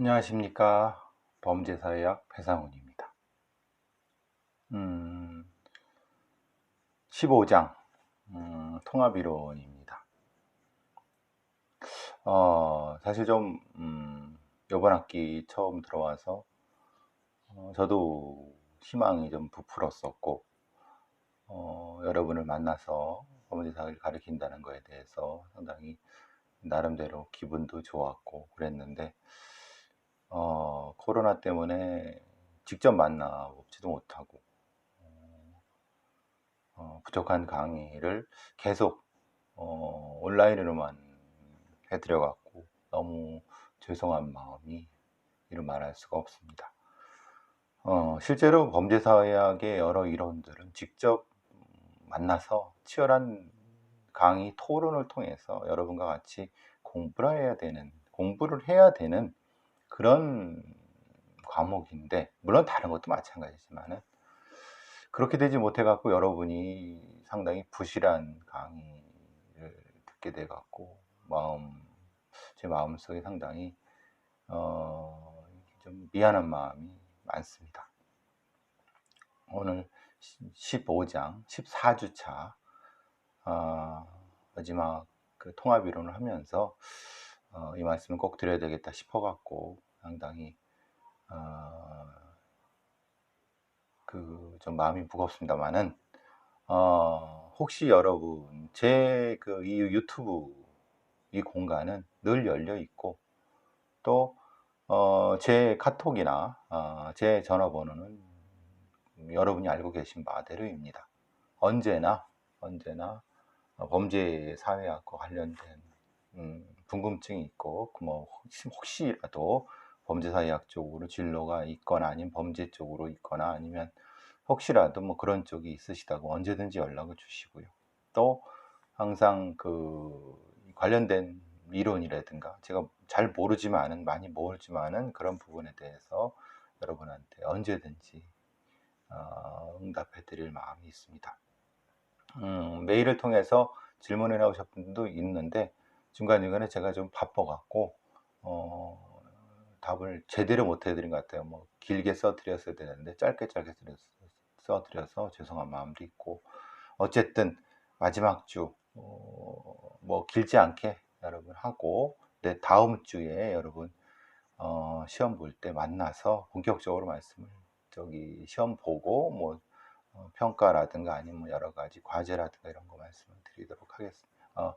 안녕하십니까. 범죄사회학 배상훈입니다. 음, 15장 통합이론입니다. 사실 좀 이번 학기 처음 들어와서 저도 희망이 좀 부풀었었고, 여러분을 만나서 범죄사회를 가르친다는 거에 대해서 상당히 나름대로 기분도 좋았고 그랬는데, 코로나 때문에 직접 만나 뵙지도 못하고 부족한 강의를 계속 온라인으로만 해드려갖고 너무 죄송한 마음이 이루 말할 수가 없습니다. 실제로 범죄사회학의 여러 이론들은 직접 만나서 치열한 강의 토론을 통해서 여러분과 같이 공부를 해야 되는 그런 과목인데, 물론 다른 것도 마찬가지지만은 그렇게 되지 못해 갖고 여러분이 상당히 부실한 강의를 듣게 돼 갖고 제 마음속에 상당히 좀 미안한 마음이 많습니다. 오늘 15장 14주차 마지막 그 통합이론을 하면서 이 말씀을 꼭 드려야 되겠다 싶어 갖고 상당히 좀 마음이 무겁습니다만은 혹시 여러분 제 이 유튜브 이 공간은 늘 열려 있고 또 제 카톡이나 제 전화번호는 여러분이 알고 계신 바대로입니다. 언제나 범죄 사회학과 관련된 궁금증이 있고 뭐 혹시라도 범죄사회학 쪽으로 진로가 있거나 아니면 범죄 쪽으로 있거나 아니면 혹시라도 뭐 그런 쪽이 있으시다고 언제든지 연락을 주시고요. 또 항상 그 관련된 이론이라든가 제가 잘 모르지만은 많이 모르지만은 그런 부분에 대해서 여러분한테 언제든지 응답해 드릴 마음이 있습니다. 메일을 통해서 질문을 해오신 분도 있는데 중간중간에 제가 좀 바빠갖고 답을 제대로 못 해드린 것 같아요. 뭐 길게 써드렸어야 되는데 짧게 써드려서 죄송한 마음도 있고, 어쨌든 마지막 주 뭐 길지 않게 여러분 하고 다음 주에 여러분 시험 볼 때 만나서 본격적으로 시험 보고 뭐 평가라든가 아니면 여러 가지 과제라든가 이런 거 말씀을 드리도록 하겠습니다.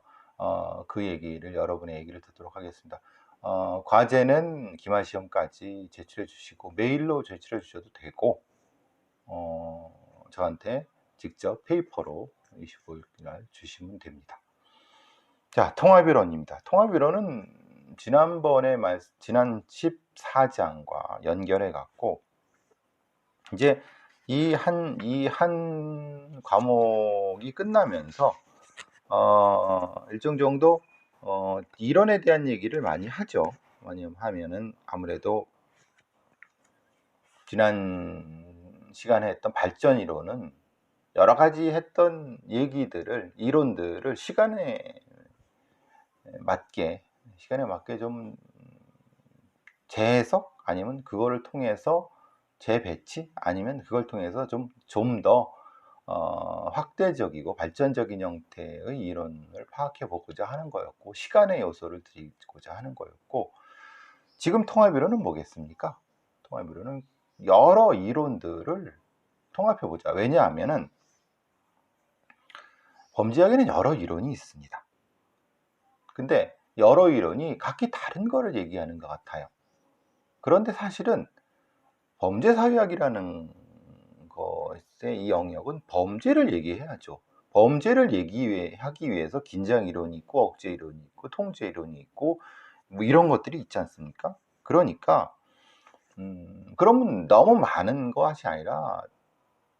그 얘기를 여러분의 얘기를 듣도록 하겠습니다. 과제는 기말 시험까지 제출해 주시고 메일로 제출해 주셔도 되고 저한테 직접 페이퍼로 25일 날 주시면 됩니다. 자, 통합이론입니다. 통합이론은 지난 14장과 연결해 갖고 이제 이 한 과목이 끝나면서 일정 정도 이론에 대한 얘기를 많이 하죠. 많이 하면은 아무래도 지난 시간에 했던 발전 이론은 여러 가지 했던 이론들을 시간에 맞게 좀 재해석 아니면 그거를 통해서 재배치 아니면 그걸 통해서 좀 더 확대적이고 발전적인 형태의 이론을 파악해 보고자 하는 거였고, 시간의 요소를 드리고자 하는 거였고, 지금 통합이론은 뭐겠습니까? 통합이론은 여러 이론들을 통합해 보자. 왜냐하면은 범죄학에는 여러 이론이 있습니다. 근데 여러 이론이 각기 다른 거를 얘기하는 것 같아요. 그런데 사실은 범죄사회학이라는 것의 이 영역은 범죄를 얘기해야죠. 범죄를 하기 위해서 긴장 이론이 있고 억제 이론이 있고 통제 이론이 있고 뭐 이런 것들이 있지 않습니까? 그러니까 그러면 너무 많은 것이 아니라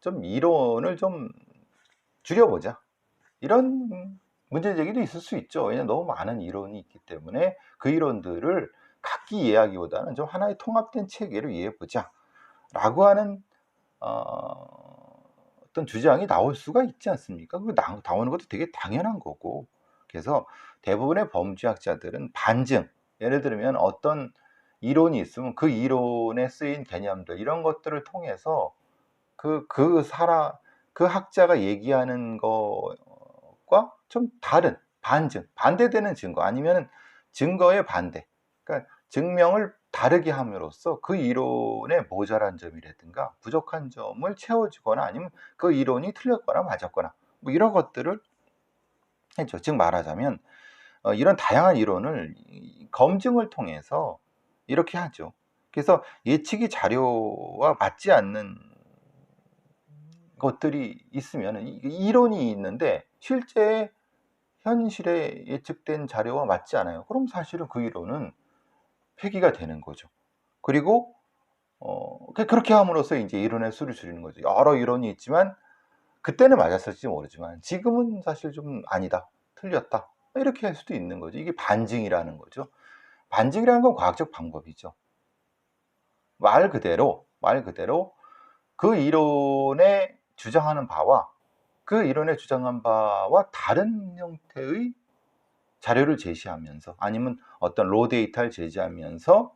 좀 이론을 좀 줄여보자, 이런 문제 제기도 있을 수 있죠. 왜냐하면 너무 많은 이론이 있기 때문에 그 이론들을 각기 이해하기보다는 좀 하나의 통합된 체계로 이해해보자 라고 하는 어떤 주장이 나올 수가 있지 않습니까? 그 나오는 것도 되게 당연한 거고. 그래서 대부분의 범죄학자들은 반증, 예를 들면 어떤 이론이 있으면 그 이론에 쓰인 개념들 이런 것들을 통해서 그 학자가 얘기하는 것과 좀 다른 반대되는 증거 아니면 증거의 반대, 그러니까 증명을 다르게 함으로써 그 이론의 모자란 점이라든가 부족한 점을 채워주거나 아니면 그 이론이 틀렸거나 맞았거나 뭐 이런 것들을 했죠. 즉 말하자면 이런 다양한 이론을 검증을 통해서 이렇게 하죠. 그래서 예측이 자료와 맞지 않는 것들이 있으면 이론이 있는데 실제 현실에 예측된 자료와 맞지 않아요. 그럼 사실은 그 이론은 폐기가 되는 거죠. 그리고 그렇게 함으로써 이제 이론의 수를 줄이는 거죠. 여러 이론이 있지만 그때는 맞았을지 모르지만 지금은 사실 좀 아니다, 틀렸다, 이렇게 할 수도 있는 거죠. 이게 반증이라는 거죠. 반증이라는 건 과학적 방법이죠. 말 그대로 그 이론에 주장하는 바와 그 이론에 주장한 바와 다른 형태의 자료를 제시하면서 아니면 어떤 로 데이터를 제시하면서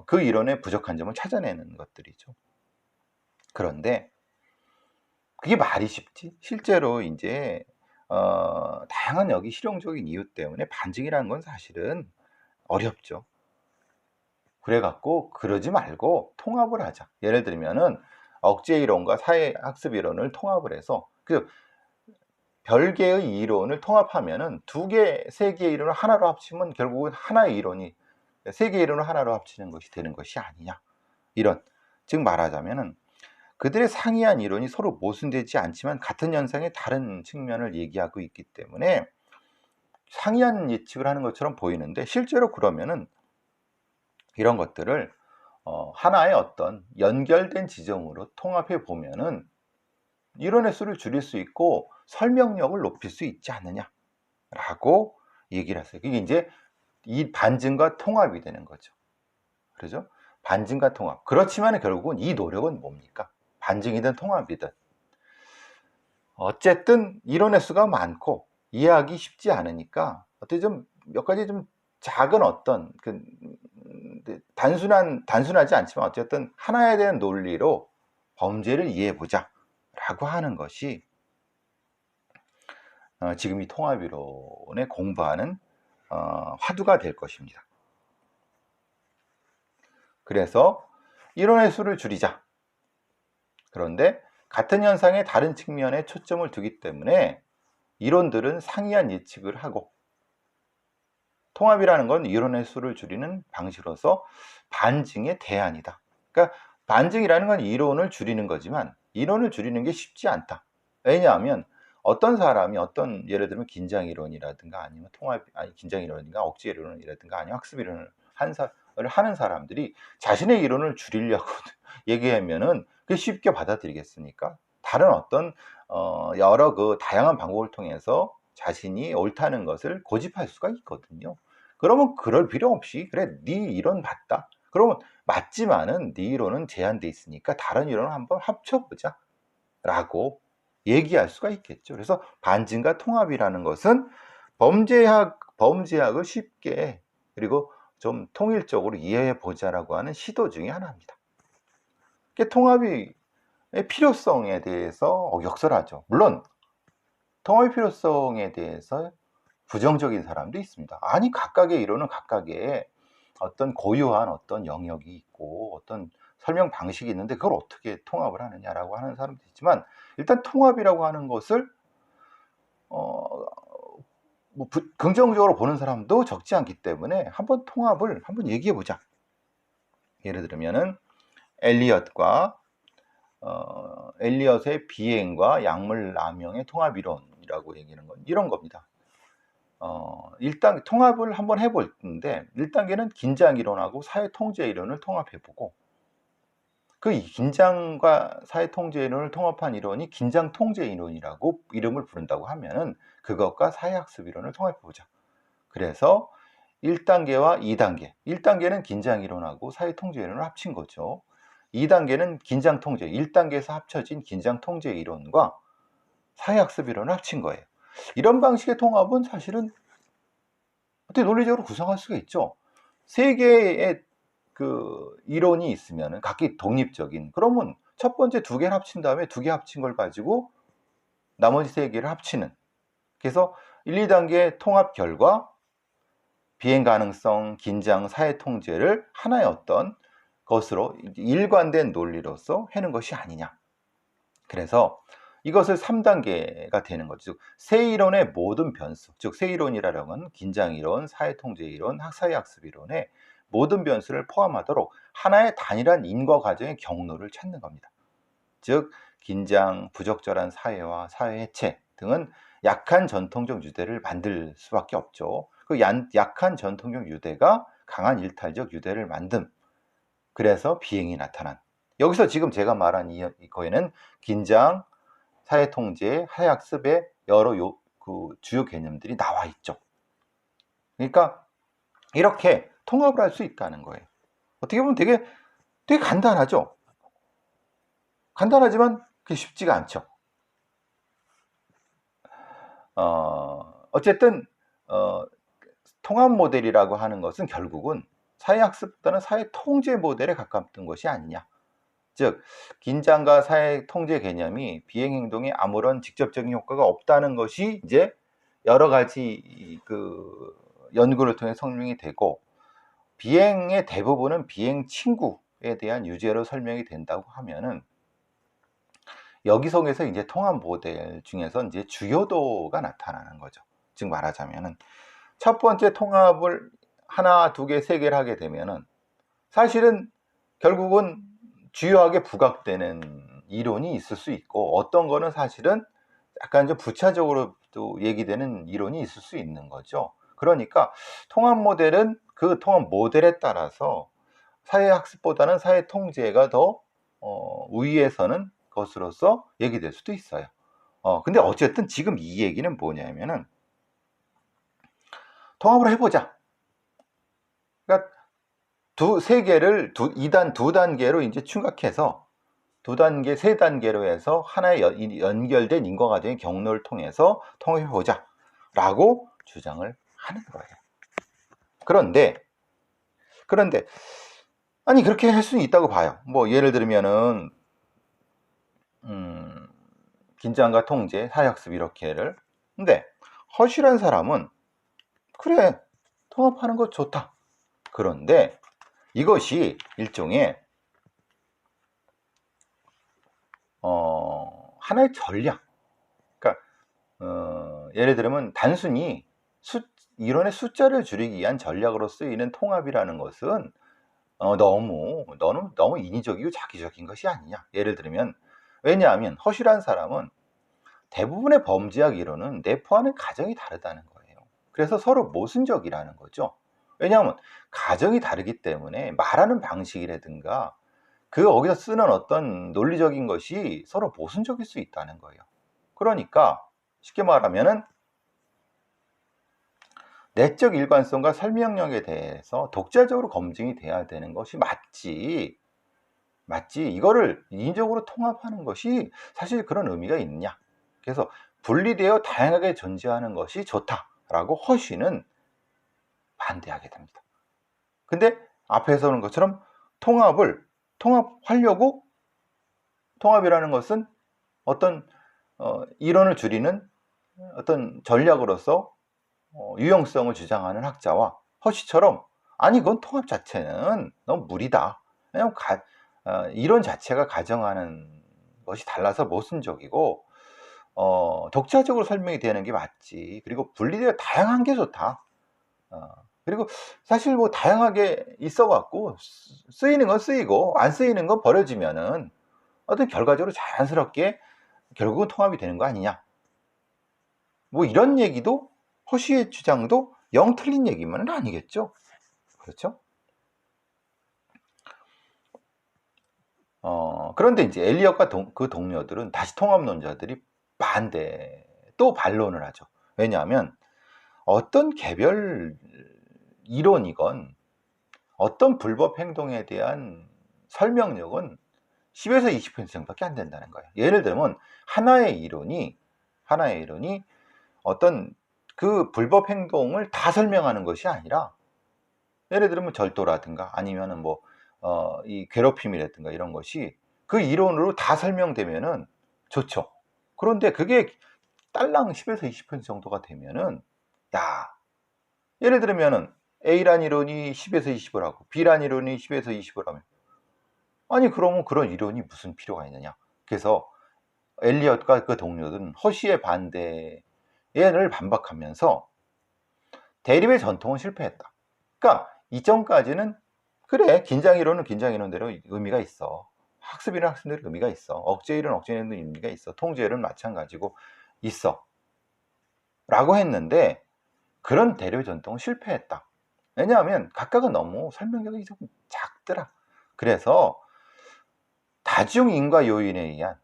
그 이론의 부족한 점을 찾아내는 것들이죠. 그런데 그게 말이 쉽지? 실제로 이제 다양한 여기 실용적인 이유 때문에 반증이라는 건 사실은 어렵죠. 그래갖고 그러지 말고 통합을 하자. 예를 들면은 억제 이론과 사회학습 이론을 통합을 해서 그 별개의 이론을 통합하면은 두 개, 세 개의 이론을 하나로 합치면 결국은 하나의 이론이 세 개의 이론을 하나로 합치는 것이 되는 것이 아니냐. 이런, 즉 말하자면은 그들의 상이한 이론이 서로 모순되지 않지만 같은 현상의 다른 측면을 얘기하고 있기 때문에 상이한 예측을 하는 것처럼 보이는데 실제로 그러면은 이런 것들을 하나의 어떤 연결된 지점으로 통합해 보면은 이론의 수를 줄일 수 있고 설명력을 높일 수 있지 않느냐라고 얘기를 했어요. 그게 이제 이 반증과 통합이 되는 거죠. 그렇죠? 반증과 통합. 그렇지만 결국은 이 노력은 뭡니까? 반증이든 통합이든 어쨌든 이론의 수가 많고 이해하기 쉽지 않으니까 어떻게 좀 몇 가지 좀 작은 어떤 단순하지 않지만 어쨌든 하나에 대한 논리로 범죄를 이해해 보자 라고 하는 것이 지금 이 통합이론에 공부하는 화두가 될 것입니다. 그래서 이론의 수를 줄이자. 그런데 같은 현상의 다른 측면에 초점을 두기 때문에 이론들은 상이한 예측을 하고 통합이라는 건 이론의 수를 줄이는 방식으로서 반증의 대안이다. 그러니까 반증이라는 건 이론을 줄이는 거지만 이론을 줄이는 게 쉽지 않다. 왜냐하면 어떤 사람이 예를 들면 긴장이론이라든가 아니면 긴장이론이라든가 억지이론이라든가 아니면 학습이론을 하는 사람들이 자신의 이론을 줄이려고 얘기하면은 그게 쉽게 받아들이겠습니까? 다른 어떤 여러 그 다양한 방법을 통해서 자신이 옳다는 것을 고집할 수가 있거든요. 그러면 그럴 필요 없이 그래 네 이론 맞다. 그러면 맞지만은 네 이론은 제한돼 있으니까 다른 이론을 한번 합쳐보자 라고 얘기할 수가 있겠죠. 그래서 반증과 통합이라는 것은 범죄학을 쉽게 그리고 좀 통일적으로 이해해 보자라고 하는 시도 중에 하나입니다. 통합의 필요성에 대해서 역설하죠. 물론 통합의 필요성에 대해서 부정적인 사람도 있습니다. 아니 각각의 이론은 각각의 어떤 고유한 어떤 영역이 있고 어떤 설명 방식이 있는데 그걸 어떻게 통합을 하느냐라고 하는 사람도 있지만 일단 통합이라고 하는 것을 긍정적으로 보는 사람도 적지 않기 때문에 한번 통합을 한번 얘기해 보자. 예를 들면은 엘리엇의 비행과 약물 남용의 통합 이론이라고 얘기하는 건 이런 겁니다. 일단 통합을 한번 해볼 텐데 1단계는 긴장 이론하고 사회 통제 이론을 통합해 보고 그 긴장과 사회 통제 이론을 통합한 이론이 긴장 통제 이론이라고 이름을 부른다고 하면은 그것과 사회학습 이론을 통합해 보자. 그래서 1단계와 2단계. 1단계는 긴장 이론하고 사회 통제 이론을 합친 거죠. 2단계는 긴장 통제, 1단계에서 합쳐진 긴장 통제 이론과 사회학습 이론을 합친 거예요. 이런 방식의 통합은 사실은 어떻게 논리적으로 구성할 수가 있죠. 세 개의 그 이론이 있으면은 각기 독립적인, 그러면 첫 번째 두 개를 합친 다음에 두 개 합친 걸 가지고 나머지 세 개를 합치는, 그래서 1, 2단계 통합 결과 비행 가능성, 긴장, 사회 통제를 하나의 어떤 것으로 일관된 논리로서 해는 것이 아니냐. 그래서 이것을 3단계가 되는 거죠. 즉, 새 이론의 모든 변수, 즉 새 이론이라는 건 긴장이론, 사회통제이론, 사회학습이론의 모든 변수를 포함하도록 하나의 단일한 인과 과정의 경로를 찾는 겁니다. 즉, 긴장, 부적절한 사회와 사회 해체 등은 약한 전통적 유대를 만들 수밖에 없죠. 그 약한 전통적 유대가 강한 일탈적 유대를 만듦. 그래서 비행이 나타난. 여기서 지금 제가 말한 이거에는 긴장, 사회통제, 사회학습의 여러 그 주요 개념들이 나와 있죠. 그러니까 이렇게 통합을 할 수 있다는 거예요. 어떻게 보면 되게 간단하죠. 간단하지만 그게 쉽지가 않죠. 어쨌든 통합 모델이라고 하는 것은 결국은 사회학습보다는 사회통제 모델에 가깝던 것이 아니냐. 즉, 긴장과 사회통제 개념이 비행행동에 아무런 직접적인 효과가 없다는 것이 이제 여러 가지 그 연구를 통해 설명이 되고, 비행의 대부분은 비행 친구에 대한 유죄로 설명이 된다고 하면은, 여기서 이제 통합 모델 중에서 이제 주요도가 나타나는 거죠. 즉 말하자면은 첫 번째 통합을 하나, 두 개, 세 개를 하게 되면은 사실은 결국은 주요하게 부각되는 이론이 있을 수 있고, 어떤 거는 사실은 약간 좀 부차적으로 또 얘기되는 이론이 있을 수 있는 거죠. 그러니까 통합 모델은 그 통합 모델에 따라서 사회학습보다는 사회통제가 더 우위에 서는 것으로서 얘기될 수도 있어요. 근데 어쨌든 지금 이 얘기는 뭐냐면은 통합을 해보자. 그러니까 세 개를 두 단계로 이제 충각해서 두 단계, 세 단계로 해서 하나의 연결된 인과과정의 경로를 통해서 통합해보자 라고 주장을 하는 거예요. 그런데 아니 그렇게 할 수는 있다고 봐요. 뭐 예를 들면은 긴장과 통제, 사회학습 이렇게를. 근데 허실한 사람은 그래, 통합하는 거 좋다. 그런데 이것이 일종의 하나의 전략. 그러니까 예를 들면 단순히 이론의 숫자를 줄이기 위한 전략으로 쓰이는 통합이라는 것은 너무 인위적이고 자기적인 것이 아니냐. 예를 들면, 왜냐하면 허실한 사람은 대부분의 범죄학 이론은 내포하는 가정이 다르다는 거예요. 그래서 서로 모순적이라는 거죠. 왜냐하면 가정이 다르기 때문에 말하는 방식이라든가 거기서 쓰는 어떤 논리적인 것이 서로 모순적일 수 있다는 거예요. 그러니까 쉽게 말하면은 내적 일관성과 설명력에 대해서 독자적으로 검증이 돼야 되는 것이 맞지 이거를 인위적으로 통합하는 것이 사실 그런 의미가 있냐. 그래서 분리되어 다양하게 존재하는 것이 좋다라고 허쉬는 반대하게 됩니다. 근데 앞에서 는 것처럼 통합하려고, 통합이라는 것은 어떤 이론을 줄이는 어떤 전략으로서 유용성을 주장하는 학자와 허쉬처럼 아니 그건 통합 자체는 너무 무리다. 왜냐하면 이론 자체가 가정하는 것이 달라서 모순적이고 독자적으로 설명이 되는 게 맞지. 그리고 분리되어 다양한 게 좋다. 그리고 사실 뭐 다양하게 있어갖고 쓰이는 건 쓰이고 안 쓰이는 건 버려지면은 어떤 결과적으로 자연스럽게 결국은 통합이 되는 거 아니냐. 뭐 이런 얘기도, 허쉬의 주장도 영 틀린 얘기만은 아니겠죠. 그렇죠? 그런데 이제 엘리엇과 그 동료들은 다시 통합론자들이 또 반론을 하죠. 왜냐하면 어떤 개별 이론이건 어떤 불법 행동에 대한 설명력은 10에서 20% 정도밖에 안 된다는 거예요. 예를 들면 하나의 이론이 어떤 그 불법 행동을 다 설명하는 것이 아니라 예를 들면 절도라든가 아니면은 뭐 이 괴롭힘이라든가 이런 것이 그 이론으로 다 설명되면은 좋죠. 그런데 그게 딸랑 10에서 20% 정도가 되면은, 야, 예를 들면은 A란 이론이 10에서 20을 하고 B란 이론이 10에서 20을 하면, 아니 그러면 그런 이론이 무슨 필요가 있느냐. 그래서 엘리엇과 그 동료들은 허쉬의 반대를 반박하면서 대립의 전통은 실패했다. 그러니까 이전까지는 그래, 긴장이론은 긴장이론대로 의미가 있어. 학습이론 학습대로 의미가 있어. 억제이론 억제이론도 의미가 있어. 통제이론 마찬가지고 있어. 라고 했는데 그런 대립의 전통은 실패했다. 왜냐하면 각각은 너무 설명력이 좀 작더라. 그래서 다중인과 요인에 의한,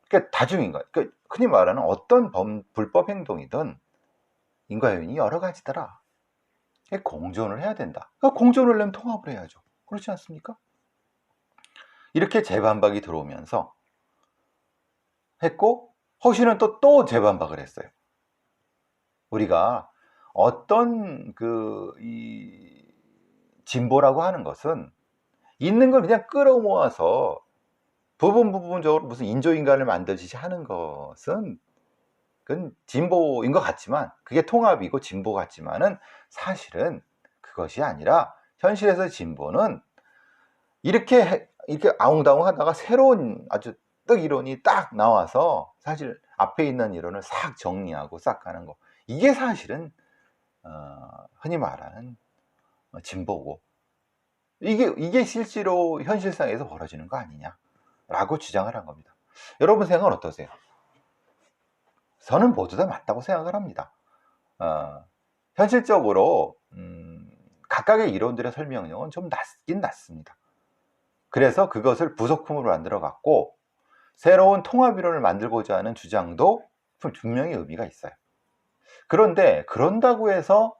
그러니까 다중인과, 그러니까 흔히 말하는 어떤 불법 행동이든 인과 요인이 여러 가지더라. 공존을 해야 된다. 그러니까 공존을 하려면 통합을 해야죠. 그렇지 않습니까? 이렇게 재반박이 들어오면서 했고, 허쉬는 또 재반박을 했어요. 우리가 어떤 이 진보라고 하는 것은 있는 걸 그냥 끌어모아서 부분적으로 무슨 인조인간을 만들듯이 하는 것은 그건 진보인 것 같지만, 그게 통합이고 진보 같지만은 사실은 그것이 아니라, 현실에서 진보는 이렇게 아웅다웅 하다가 새로운 아주 떡 이론이 딱 나와서 사실 앞에 있는 이론을 싹 정리하고 싹 가는 거, 이게 사실은 흔히 말하는 진보고, 이게 실제로 현실상에서 벌어지는 거 아니냐라고 주장을 한 겁니다. 여러분 생각은 어떠세요? 저는 모두 다 맞다고 생각을 합니다. 현실적으로 각각의 이론들의 설명력은 좀 낮긴 낮습니다. 그래서 그것을 부속품으로 만들어 갖고 새로운 통합이론을 만들고자 하는 주장도 분명히 의미가 있어요. 그런데 그런다고 해서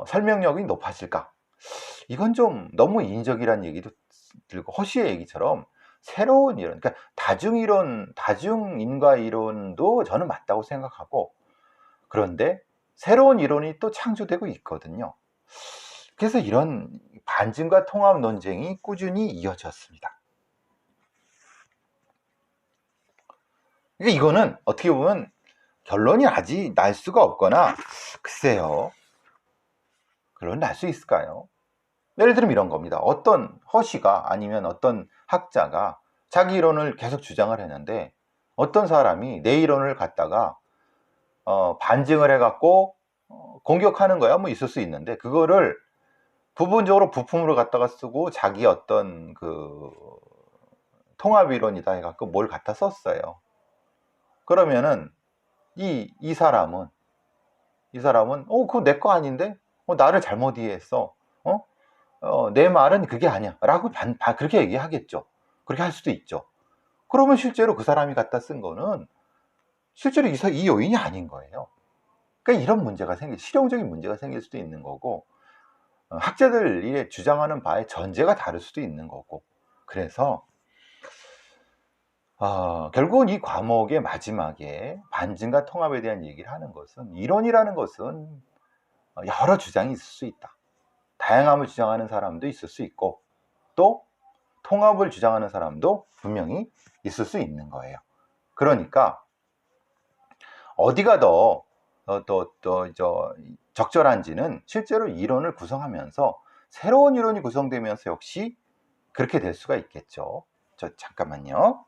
설명력이 높아질까? 이건 좀 너무 인위적이라는 얘기도 들고, 허쉬의 얘기처럼 새로운 이론, 그러니까 다중이론, 다중인과 이론도 저는 맞다고 생각하고, 그런데 새로운 이론이 또 창조되고 있거든요. 그래서 이런 반증과 통합 논쟁이 꾸준히 이어졌습니다. 그러니까 이거는 어떻게 보면 결론이 아직 날 수가 없거나, 글쎄요, 결론이 날 수 있을까요? 예를 들면 이런 겁니다. 어떤 허쉬가 아니면 어떤 학자가 자기 이론을 계속 주장을 했는데 어떤 사람이 내 이론을 갖다가 반증을 해갖고 공격하는 거야 뭐 있을 수 있는데, 그거를 부분적으로 부품으로 갖다가 쓰고 자기 어떤 통합 이론이다 해갖고 뭘 갖다 썼어요. 그러면은 이 사람은 그거 내 거 아닌데 나를 잘못 이해했어, 내 말은 그게 아니야 라고 그렇게 얘기하겠죠. 그렇게 할 수도 있죠. 그러면 실제로 그 사람이 갖다 쓴 거는 실제로 이 요인이 아닌 거예요. 그러니까 이런 문제가 실용적인 문제가 생길 수도 있는 거고, 학자들이 주장하는 바의 전제가 다를 수도 있는 거고, 그래서 결국은 이 과목의 마지막에 반증과 통합에 대한 얘기를 하는 것은, 이론이라는 것은 여러 주장이 있을 수 있다. 다양함을 주장하는 사람도 있을 수 있고, 또 통합을 주장하는 사람도 분명히 있을 수 있는 거예요. 그러니까 어디가 더 적절한지는 실제로 이론을 구성하면서 새로운 이론이 구성되면서 역시 그렇게 될 수가 있겠죠. 잠깐만요.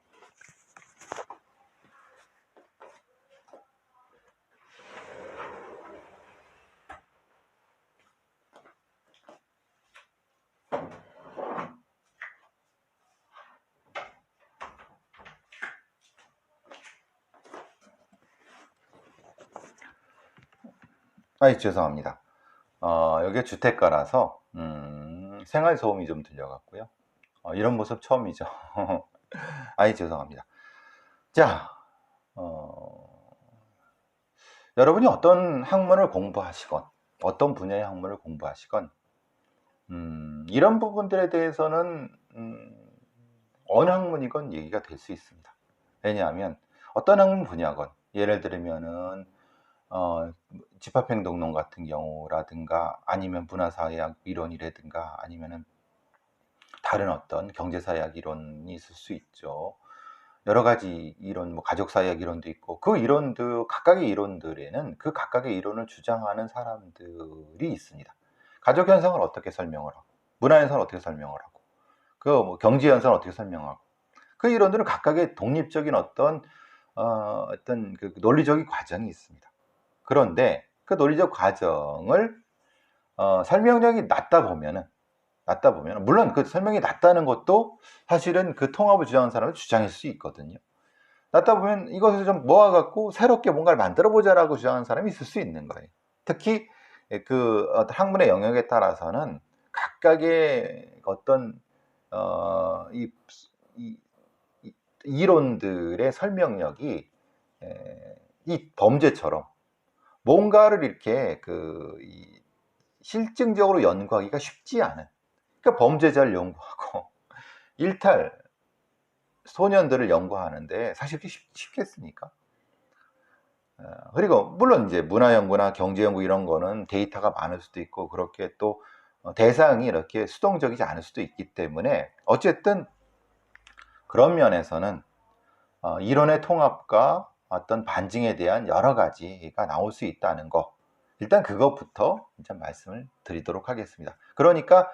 죄송합니다. 여기 주택가라서 생활소음이 좀 들려갔고요. 이런 모습 처음이죠. 죄송합니다. 자, 여러분이 어떤 학문을 공부하시건 어떤 분야의 학문을 공부하시건 이런 부분들에 대해서는 어느 학문이건 얘기가 될 수 있습니다. 왜냐하면 어떤 학문 분야건, 예를 들면은 집합행동론 같은 경우라든가 아니면 문화사회학 이론이라든가 아니면은 다른 어떤 경제사회학 이론이 있을 수 있죠. 여러 가지 이론, 뭐 가족사회학 이론도 있고 그 이론도 각각의 이론들에는 그 각각의 이론을 주장하는 사람들이 있습니다. 가족 현상을 어떻게 설명을 하고 문화 현상을 어떻게 설명을 하고 그 뭐 경제 현상을 어떻게 설명하고 그 이론들은 각각의 독립적인 어떤 그 논리적인 과정이 있습니다. 그런데 그 논리적 과정을 설명력이 낮다 보면은 물론 그 설명이 낮다는 것도 사실은 그 통합을 주장하는 사람의 주장일 수 있거든요. 낮다 보면 이것을 좀 모아갖고 새롭게 뭔가를 만들어 보자라고 주장하는 사람이 있을 수 있는 거예요. 특히 그 학문의 영역에 따라서는 각각의 어떤 이 이론들의 설명력이 이 범죄처럼 뭔가를 이렇게 실증적으로 연구하기가 쉽지 않은, 그러니까 범죄자를 연구하고 일탈 소년들을 연구하는데 사실 그게 쉽겠습니까? 그리고 물론 이제 문화 연구나 경제 연구 이런 거는 데이터가 많을 수도 있고 그렇게 또 대상이 이렇게 수동적이지 않을 수도 있기 때문에 어쨌든 그런 면에서는 이론의 통합과 어떤 반증에 대한 여러 가지가 나올 수 있다는 거, 일단 그것부터 좀 말씀을 드리도록 하겠습니다. 그러니까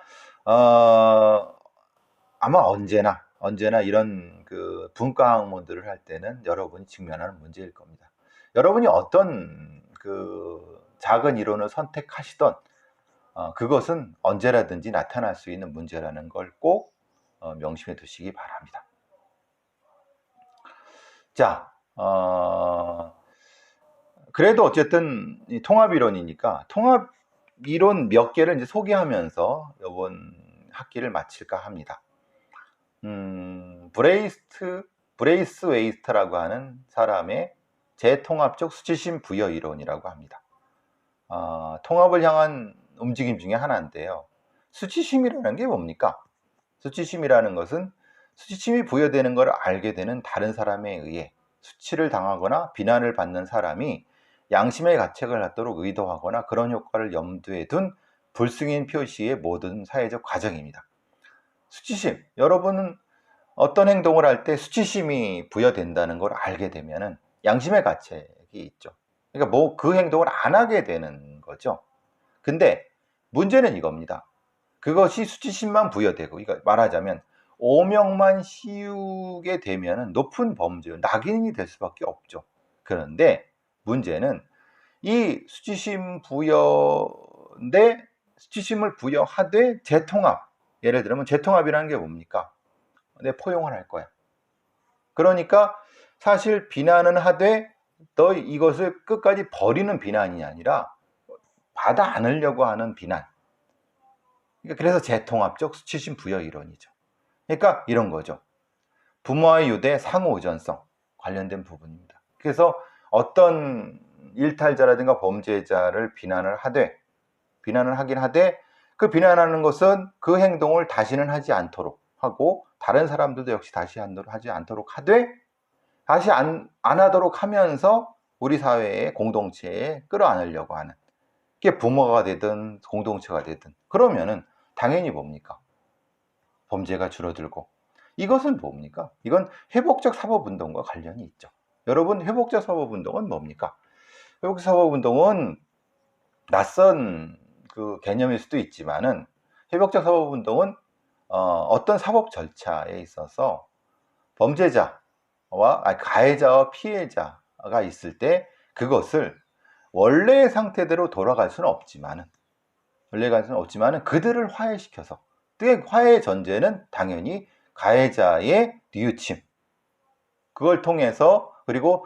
아마 언제나 이런 그 분과 학문들을 할 때는 여러분이 직면하는 문제일 겁니다. 여러분이 어떤 그 작은 이론을 선택하시던 그것은 언제라든지 나타날 수 있는 문제라는 걸 꼭 명심해 두시기 바랍니다. 자, 그래도 어쨌든 통합이론이니까 통합이론 몇 개를 이제 소개하면서 이번 학기를 마칠까 합니다. 브레이스 웨이스트라고 하는 사람의 재통합적 수치심 부여 이론이라고 합니다. 통합을 향한 움직임 중에 하나인데요. 수치심이라는 게 뭡니까? 수치심이라는 것은 수치심이 부여되는 걸 알게 되는 다른 사람에 의해 수치를 당하거나 비난을 받는 사람이 양심의 가책을 갖도록 의도하거나 그런 효과를 염두에 둔 불승인 표시의 모든 사회적 과정입니다. 수치심, 여러분은 어떤 행동을 할 때 수치심이 부여된다는 걸 알게 되면은 양심의 가책이 있죠. 그러니까 뭐 그 행동을 안 하게 되는 거죠. 근데 문제는 이겁니다. 그것이 수치심만 부여되고, 그러니까 말하자면 오명만 씌우게 되면은 높은 범죄, 낙인이 될 수밖에 없죠. 그런데 문제는 이 수치심 부여인데 수치심을 부여하되 재통합, 예를 들면 재통합이라는 게 뭡니까? 내 포용을 할 거야. 그러니까 사실 비난은 하되 너 이것을 끝까지 버리는 비난이 아니라 받아 안으려고 하는 비난. 그래서 재통합적 수치심 부여 이론이죠. 그러니까 이런 거죠. 부모와의 유대 상호 의존성 관련된 부분입니다. 그래서 어떤 일탈자라든가 범죄자를 비난을 하긴 하되 그 비난하는 것은 그 행동을 다시는 하지 않도록 하고 다른 사람들도 역시 다시 하지 않도록 하되 다시 안 하도록 하면서 우리 사회의 공동체에 끌어안으려고 하는, 그게 부모가 되든 공동체가 되든, 그러면은 당연히 뭡니까? 범죄가 줄어들고, 이것은 뭡니까? 이건 회복적 사법운동과 관련이 있죠. 여러분, 회복적 사법운동은 뭡니까? 회복적 사법운동은 낯선 그 개념일 수도 있지만은 회복적 사법운동은 어떤 사법 절차에 있어서 가해자와 피해자가 있을 때 그것을 원래의 상태대로 돌아갈 수는 없지만은 그들을 화해시켜서, 화해의 전제는 당연히 가해자의 뉘우침, 그걸 통해서, 그리고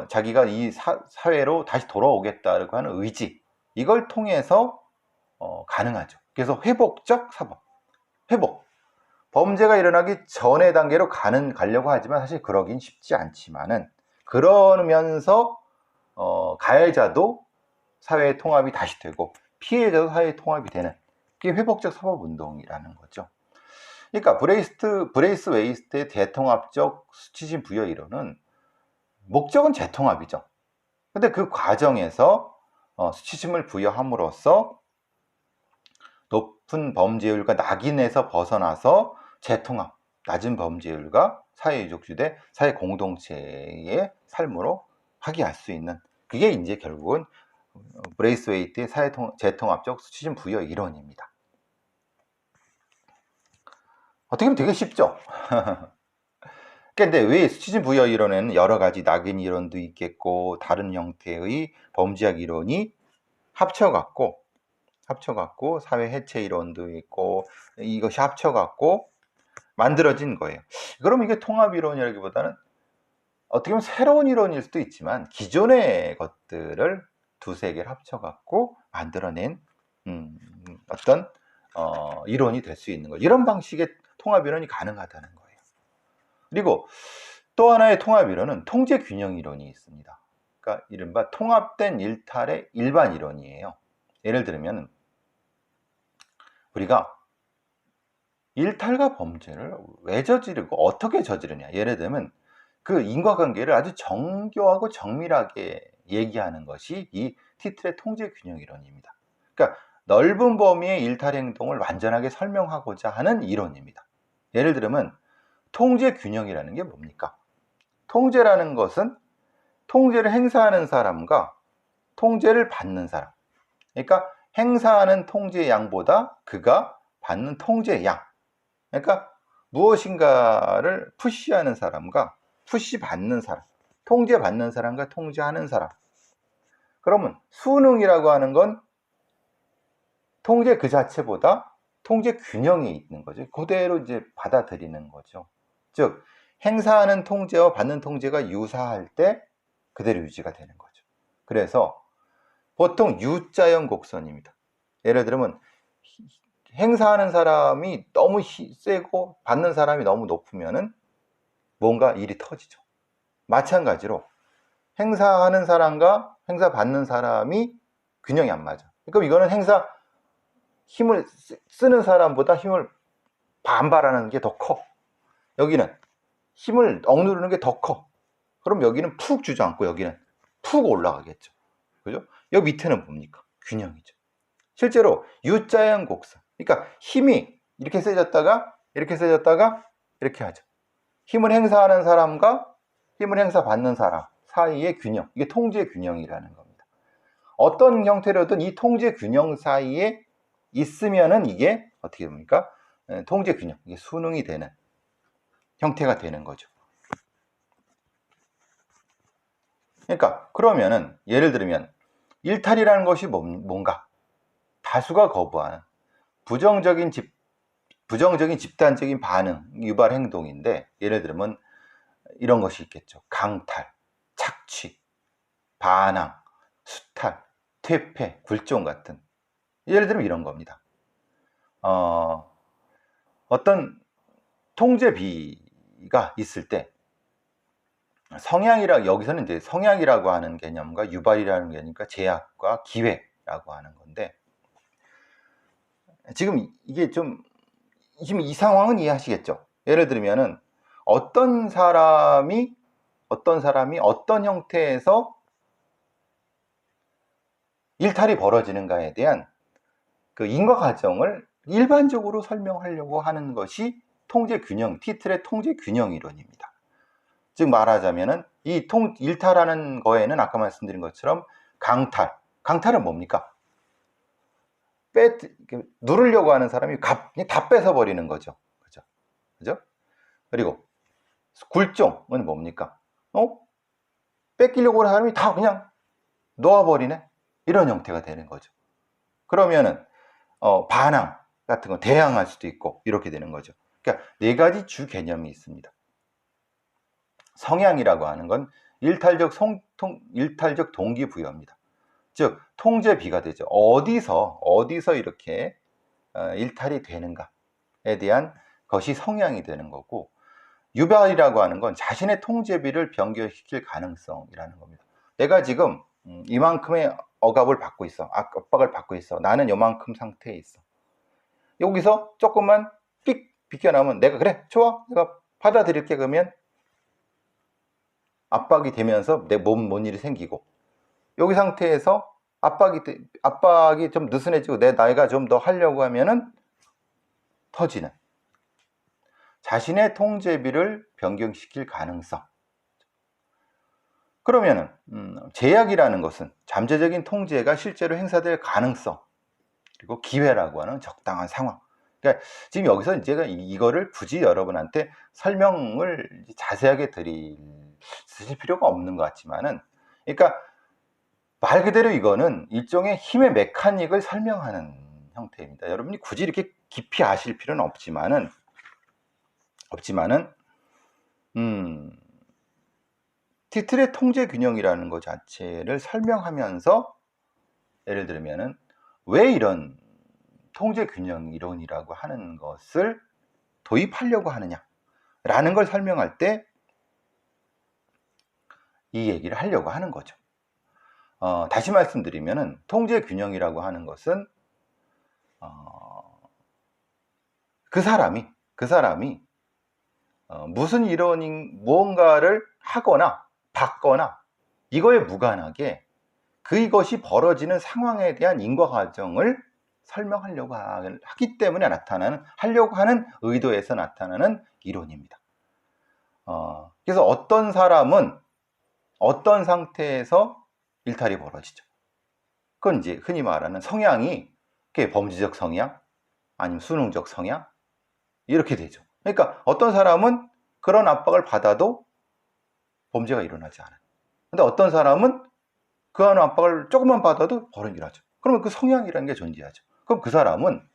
자기가 이 사회로 다시 돌아오겠다고 하는 의지, 이걸 통해서 가능하죠. 그래서 회복적 사법, 범죄가 일어나기 전의 단계로 가려고 하지만 사실 그러긴 쉽지 않지만은, 그러면서 가해자도 사회의 통합이 다시 되고 피해자도 사회의 통합이 되는, 그게 회복적 사법운동이라는 거죠. 그러니까 브레이스 웨이스트의 대통합적 수치심 부여 이론은 목적은 재통합이죠. 근데 그 과정에서 수치심을 부여함으로써 높은 범죄율과 낙인에서 벗어나서 재통합, 낮은 범죄율과 사회유족주대 사회 공동체의 삶으로 확인할 수 있는, 그게 이제 결국은 브레이스웨이트의 재통합적 수치심 부여 이론입니다. 어떻게 보면 되게 쉽죠? 근데 왜 수치심 부여 이론에는 여러 가지 낙인 이론도 있겠고 다른 형태의 범죄학 이론이 합쳐갖고 사회 해체 이론도 있고 이것이 합쳐갖고 만들어진 거예요. 그럼 이게 통합 이론이라기보다는 어떻게 보면 새로운 이론일 수도 있지만 기존의 것들을 두세 개를 합쳐갖고 만들어낸 어떤 이론이 될 수 있는 거예요. 이런 방식의 통합 이론이 가능하다는 거예요. 그리고 또 하나의 통합 이론은 통제 균형 이론이 있습니다. 그러니까 이른바 통합된 일탈의 일반 이론이에요. 예를 들면 우리가 일탈과 범죄를 왜 저지르고 어떻게 저지르냐, 예를 들면 그 인과관계를 아주 정교하고 정밀하게 얘기하는 것이 이 티틀의 통제 균형 이론입니다. 그러니까 넓은 범위의 일탈 행동을 완전하게 설명하고자 하는 이론입니다. 예를 들면 통제 균형이라는 게 뭡니까? 통제라는 것은 통제를 행사하는 사람과 통제를 받는 사람, 그러니까 행사하는 통제의 양보다 그가 받는 통제의 양, 그러니까 무엇인가를 푸시하는 사람과 푸시 받는 사람, 통제 받는 사람과 통제하는 사람. 그러면 수능이라고 하는 건 통제 그 자체보다 통제 균형이 있는 거죠. 그대로 이제 받아들이는 거죠. 즉 행사하는 통제와 받는 통제가 유사할 때 그대로 유지가 되는 거죠. 그래서 보통 U자형 곡선입니다. 예를 들면 행사하는 사람이 너무 세고 받는 사람이 너무 높으면은 뭔가 일이 터지죠. 마찬가지로 행사하는 사람과 행사 받는 사람이 균형이 안 맞아. 그럼 이거는 힘을 쓰는 사람보다 힘을 반발하는 게 더 커. 여기는 힘을 억누르는 게 더 커. 그럼 여기는 푹 주저앉고 여기는 푹 올라가겠죠. 그죠? 여기 밑에는 뭡니까? 균형이죠. 실제로 U자형 곡선, 그러니까 힘이 이렇게 세졌다가 이렇게 하죠. 힘을 행사하는 사람과 힘을 행사받는 사람 사이의 균형, 이게 통제 균형이라는 겁니다. 어떤 형태로든 이 통제 균형 사이에 있으면은 이게 어떻게 됩니까? 통제 균형, 이게 순응이 되는 형태가 되는 거죠. 그러니까 그러면은 예를 들면 일탈이라는 것이 뭔가? 다수가 거부하는 부정적인 집단적인 반응, 유발 행동인데, 예를 들면 이런 것이 있겠죠. 강탈, 착취, 반항, 수탈, 퇴폐, 굴종 같은, 예를 들면 이런 겁니다. 어떤 통제비가 있을 때 여기서는 이제 성향이라고 하는 개념과 유발이라는 개념과 제약과 기회라고 하는 건데, 지금 이게 지금 이 상황은 이해하시겠죠? 예를 들면은 어떤 사람이 어떤 형태에서 일탈이 벌어지는가에 대한 그 인과 과정을 일반적으로 설명하려고 하는 것이 통제 균형, 티틀의 통제 균형 이론입니다. 즉 말하자면은 이 일탈하는 거에는 아까 말씀드린 것처럼 강탈은 뭡니까? 누르려고 하는 사람이 다 뺏어버리는 거죠. 그죠? 그리고 굴종은 뭡니까? 뺏기려고 하는 사람이 다 그냥 놓아버리네? 이런 형태가 되는 거죠. 그러면은 반항 같은 거 대항할 수도 있고 이렇게 되는 거죠. 그러니까 네 가지 주 개념이 있습니다. 성향이라고 하는 건 일탈적 동기부여입니다. 즉 통제비가 되죠. 어디서 이렇게 일탈이 되는가에 대한 것이 성향이 되는 거고, 유발이라고 하는 건 자신의 통제비를 변경시킬 가능성이라는 겁니다. 내가 지금 이만큼의 억압을 받고 있어, 압박을 받고 있어, 나는 요만큼 상태에 있어. 여기서 조금만 삑 비껴나오면 내가 그래 좋아 내가 받아들일게, 그러면 압박이 되면서 내 몸 뭔 일이 생기고, 여기 상태에서 압박이 좀 느슨해지고 내 나이가 좀 더 하려고 하면은 터지는, 자신의 통제비를 변경시킬 가능성. 그러면은 제약이라는 것은 잠재적인 통제가 실제로 행사될 가능성, 그리고 기회라고 하는 적당한 상황. 그러니까 지금 여기서 제가 이거를 굳이 여러분한테 설명을 자세하게 쓰실 필요가 없는 것 같지만은, 그러니까 말 그대로 이거는 일종의 힘의 메카닉을 설명하는 형태입니다. 여러분이 굳이 이렇게 깊이 아실 필요는 없지만은 티틀의 통제 균형이라는 것 자체를 설명하면서, 예를 들면은 왜 이런 통제 균형 이론이라고 하는 것을 도입하려고 하느냐라는 걸 설명할 때 이 얘기를 하려고 하는 거죠. 다시 말씀드리면은 통제 균형이라고 하는 것은 그 사람이 무슨 무언가를 하거나 받거나 이거에 무관하게 그것이 벌어지는 상황에 대한 인과 과정을 설명하려고 하기 때문에 하려고 하는 의도에서 나타나는 이론입니다. 그래서 어떤 사람은 어떤 상태에서 일탈이 벌어지죠. 그건 이제 흔히 말하는 성향이 범죄적 성향, 아니면 수능적 성향, 이렇게 되죠. 그러니까 어떤 사람은 그런 압박을 받아도 범죄가 일어나지 않아요. 근데 어떤 사람은 그런 압박을 조금만 받아도 벌어지게 하죠. 그러면 그 성향이라는 게 존재하죠. 그럼 그 사람은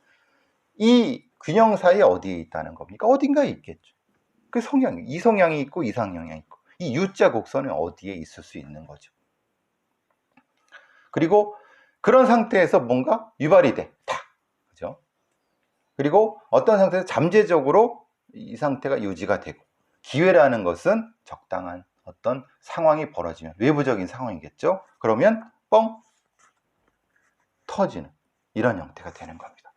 이 균형 사이에 어디에 있다는 겁니까? 어딘가에 있겠죠. 그 성향이, 이 성향이 있고 이 성향이 있고, 이 U자 곡선은 어디에 있을 수 있는 거죠. 그리고 그런 상태에서 뭔가 유발이 돼. 탁. 그죠? 그리고 어떤 상태에서 잠재적으로 이 상태가 유지가 되고, 기회라는 것은 적당한 어떤 상황이 벌어지면, 외부적인 상황이겠죠. 그러면 뻥 터지는 이런 형태가 되는 겁니다.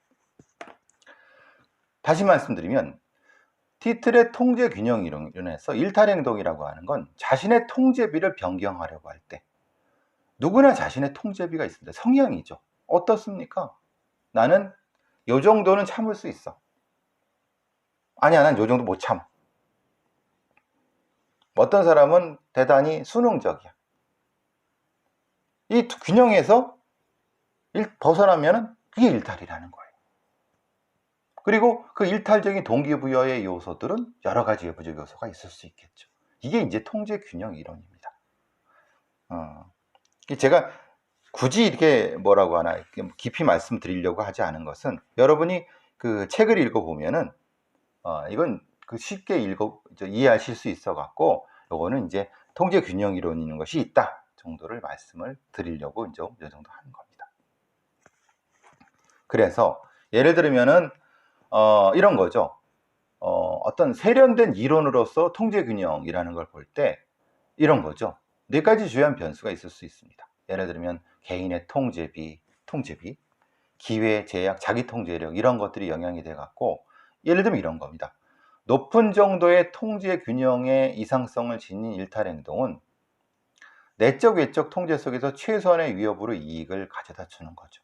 다시 말씀드리면 티틀의 통제 균형 이론에서 일탈행동이라고 하는 건 자신의 통제비를 변경하려고 할 때, 누구나 자신의 통제비가 있습니다. 성향이죠. 어떻습니까? 나는 요 정도는 참을 수 있어. 아니야, 난 요 정도 못 참아. 어떤 사람은 대단히 수능적이야. 이 균형에서 벗어나면 그게 일탈이라는 거예요. 그리고 그 일탈적인 동기부여의 요소들은 여러 가지 외부적 요소가 있을 수 있겠죠. 이게 이제 통제 균형 이론입니다. 제가 굳이 이렇게 뭐라고 하나 깊이 말씀드리려고 하지 않은 것은, 여러분이 그 책을 읽어보면은 이건 쉽게 이해하실 수 있어 갖고, 요거는 이제 통제 균형 이론이 있는 것이 있다 정도를 말씀을 드리려고 이제 이 정도 하는 겁니다. 그래서 예를 들면은 이런 거죠. 어떤 세련된 이론으로서 통제 균형이라는 걸 볼 때 이런 거죠. 4가지 주요한 변수가 있을 수 있습니다. 예를 들면 개인의 통제비, 기회, 제약, 자기 통제력, 이런 것들이 영향이 돼 갖고, 예를 들면 이런 겁니다. 높은 정도의 통제 균형의 이상성을 지닌 일탈 행동은 내적 외적 통제 속에서 최소한의 위협으로 이익을 가져다 주는 거죠.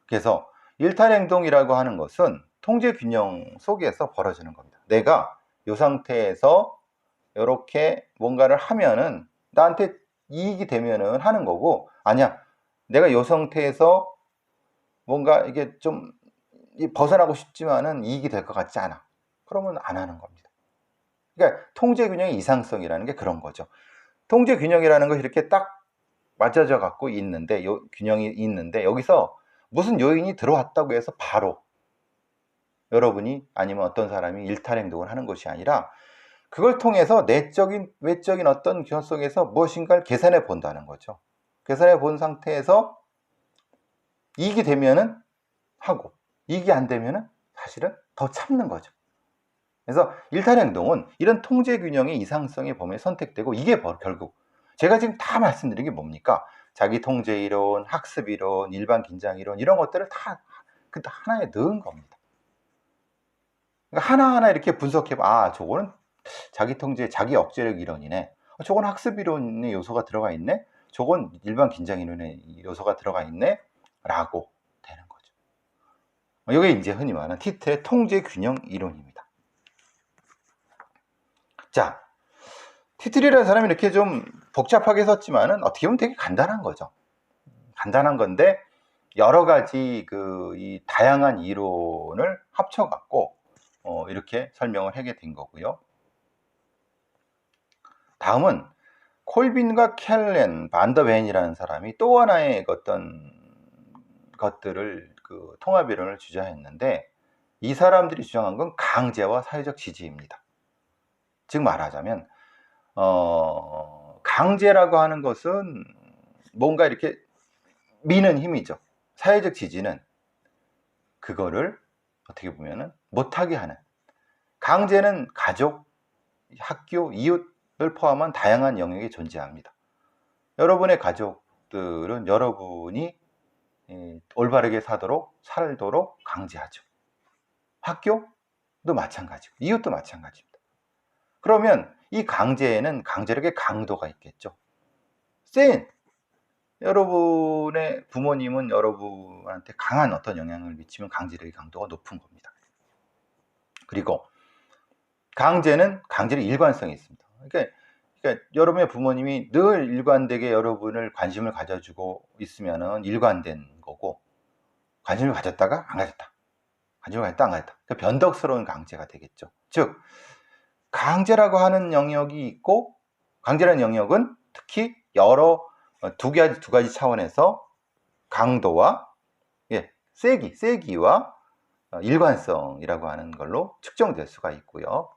그래서 일탈 행동이라고 하는 것은 통제 균형 속에서 벌어지는 겁니다. 내가 이 상태에서 이렇게 뭔가를 하면은 나한테 이익이 되면은 하는 거고, 아니야, 내가 이 상태에서 뭔가 이게 좀 벗어나고 싶지만은 이익이 될 것 같지 않아. 그러면 안 하는 겁니다. 그러니까 통제 균형의 이상성이라는 게 그런 거죠. 통제 균형이라는 것이 이렇게 딱 맞춰져 갖고 있는데, 균형이 있는데, 여기서 무슨 요인이 들어왔다고 해서 바로 여러분이 아니면 어떤 사람이 일탈 행동을 하는 것이 아니라, 그걸 통해서 내적인 외적인 어떤 기현 속에서 무엇인가를 계산해 본다는 거죠. 계산해 본 상태에서 이익이 되면은 하고, 이익이 안 되면은 사실은 더 참는 거죠. 그래서 일탈 행동은 이런 통제 균형의 이상성의 범위에 선택되고, 이게 결국 제가 지금 다 말씀드린 게 뭡니까? 자기 통제 이론, 학습 이론, 일반 긴장 이론, 이런 것들을 다 하나에 넣은 겁니다. 그러니까 하나하나 이렇게 분석해 저거는 자기 통제, 자기 억제력 이론이네. 저건 학습 이론의 요소가 들어가 있네. 저건 일반 긴장 이론에 요소가 들어가 있네 라고 되는 거죠. 이게 이제 흔히 말하는 티틀의 통제 균형 이론입니다. 자, 티틀이라는 사람이 이렇게 좀 복잡하게 썼지만은 어떻게 보면 되게 간단한 거죠. 간단한 건데 여러 가지 이 다양한 이론을 합쳐갖고 이렇게 설명을 하게 된 거고요. 다음은 콜빈과 켈렌, 반더벤이라는 사람이 또 하나의 어떤 것들을 통합이론을 주장했는데, 이 사람들이 주장한 건 강제와 사회적 지지입니다. 즉 말하자면 강제라고 하는 것은 뭔가 이렇게 미는 힘이죠. 사회적 지지는 그거를 어떻게 보면은 못하게 하는, 강제는 가족, 학교, 이웃을 포함한 다양한 영역이 존재합니다. 여러분의 가족들은 여러분이 올바르게 살도록 강제하죠. 학교도 마찬가지고 이웃도 마찬가지입니다. 그러면 이 강제에는 강제력의 강도가 있겠죠. 여러분의 부모님은 여러분한테 강한 어떤 영향을 미치면 강제력의 강도가 높은 겁니다. 그리고 강제는 일관성이 있습니다. 그러니까 여러분의 부모님이 늘 일관되게 여러분을 관심을 가져주고 있으면은 일관된 거고, 관심을 가졌다가 안 가졌다, 관심을 가졌다 안 가졌다, 변덕스러운 강제가 되겠죠. 즉 강제라고 하는 영역이 있고, 강제라는 영역은 특히 두 가지 차원에서 강도와 세기와 일관성이라고 하는 걸로 측정될 수가 있고요.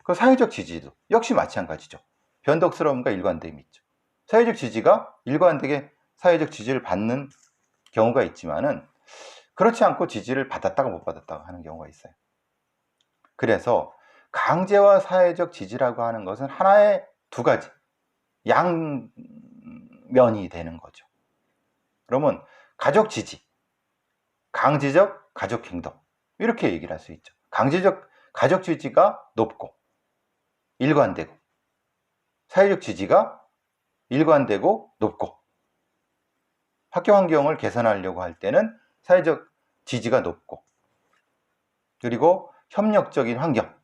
그 사회적 지지도 역시 마찬가지죠. 변덕스러움과 일관됨이 있죠. 사회적 지지가 일관되게 사회적 지지를 받는 경우가 있지만은 그렇지 않고 지지를 받았다가 못 받았다가 하는 경우가 있어요. 그래서 강제와 사회적 지지라고 하는 것은 하나의 두 가지 양면이 되는 거죠. 그러면 가족 지지, 강제적 가족 행동, 이렇게 얘기를 할 수 있죠. 강제적 가족 지지가 높고 일관되고, 사회적 지지가 일관되고 높고, 학교 환경을 개선하려고 할 때는 사회적 지지가 높고, 그리고 협력적인 환경,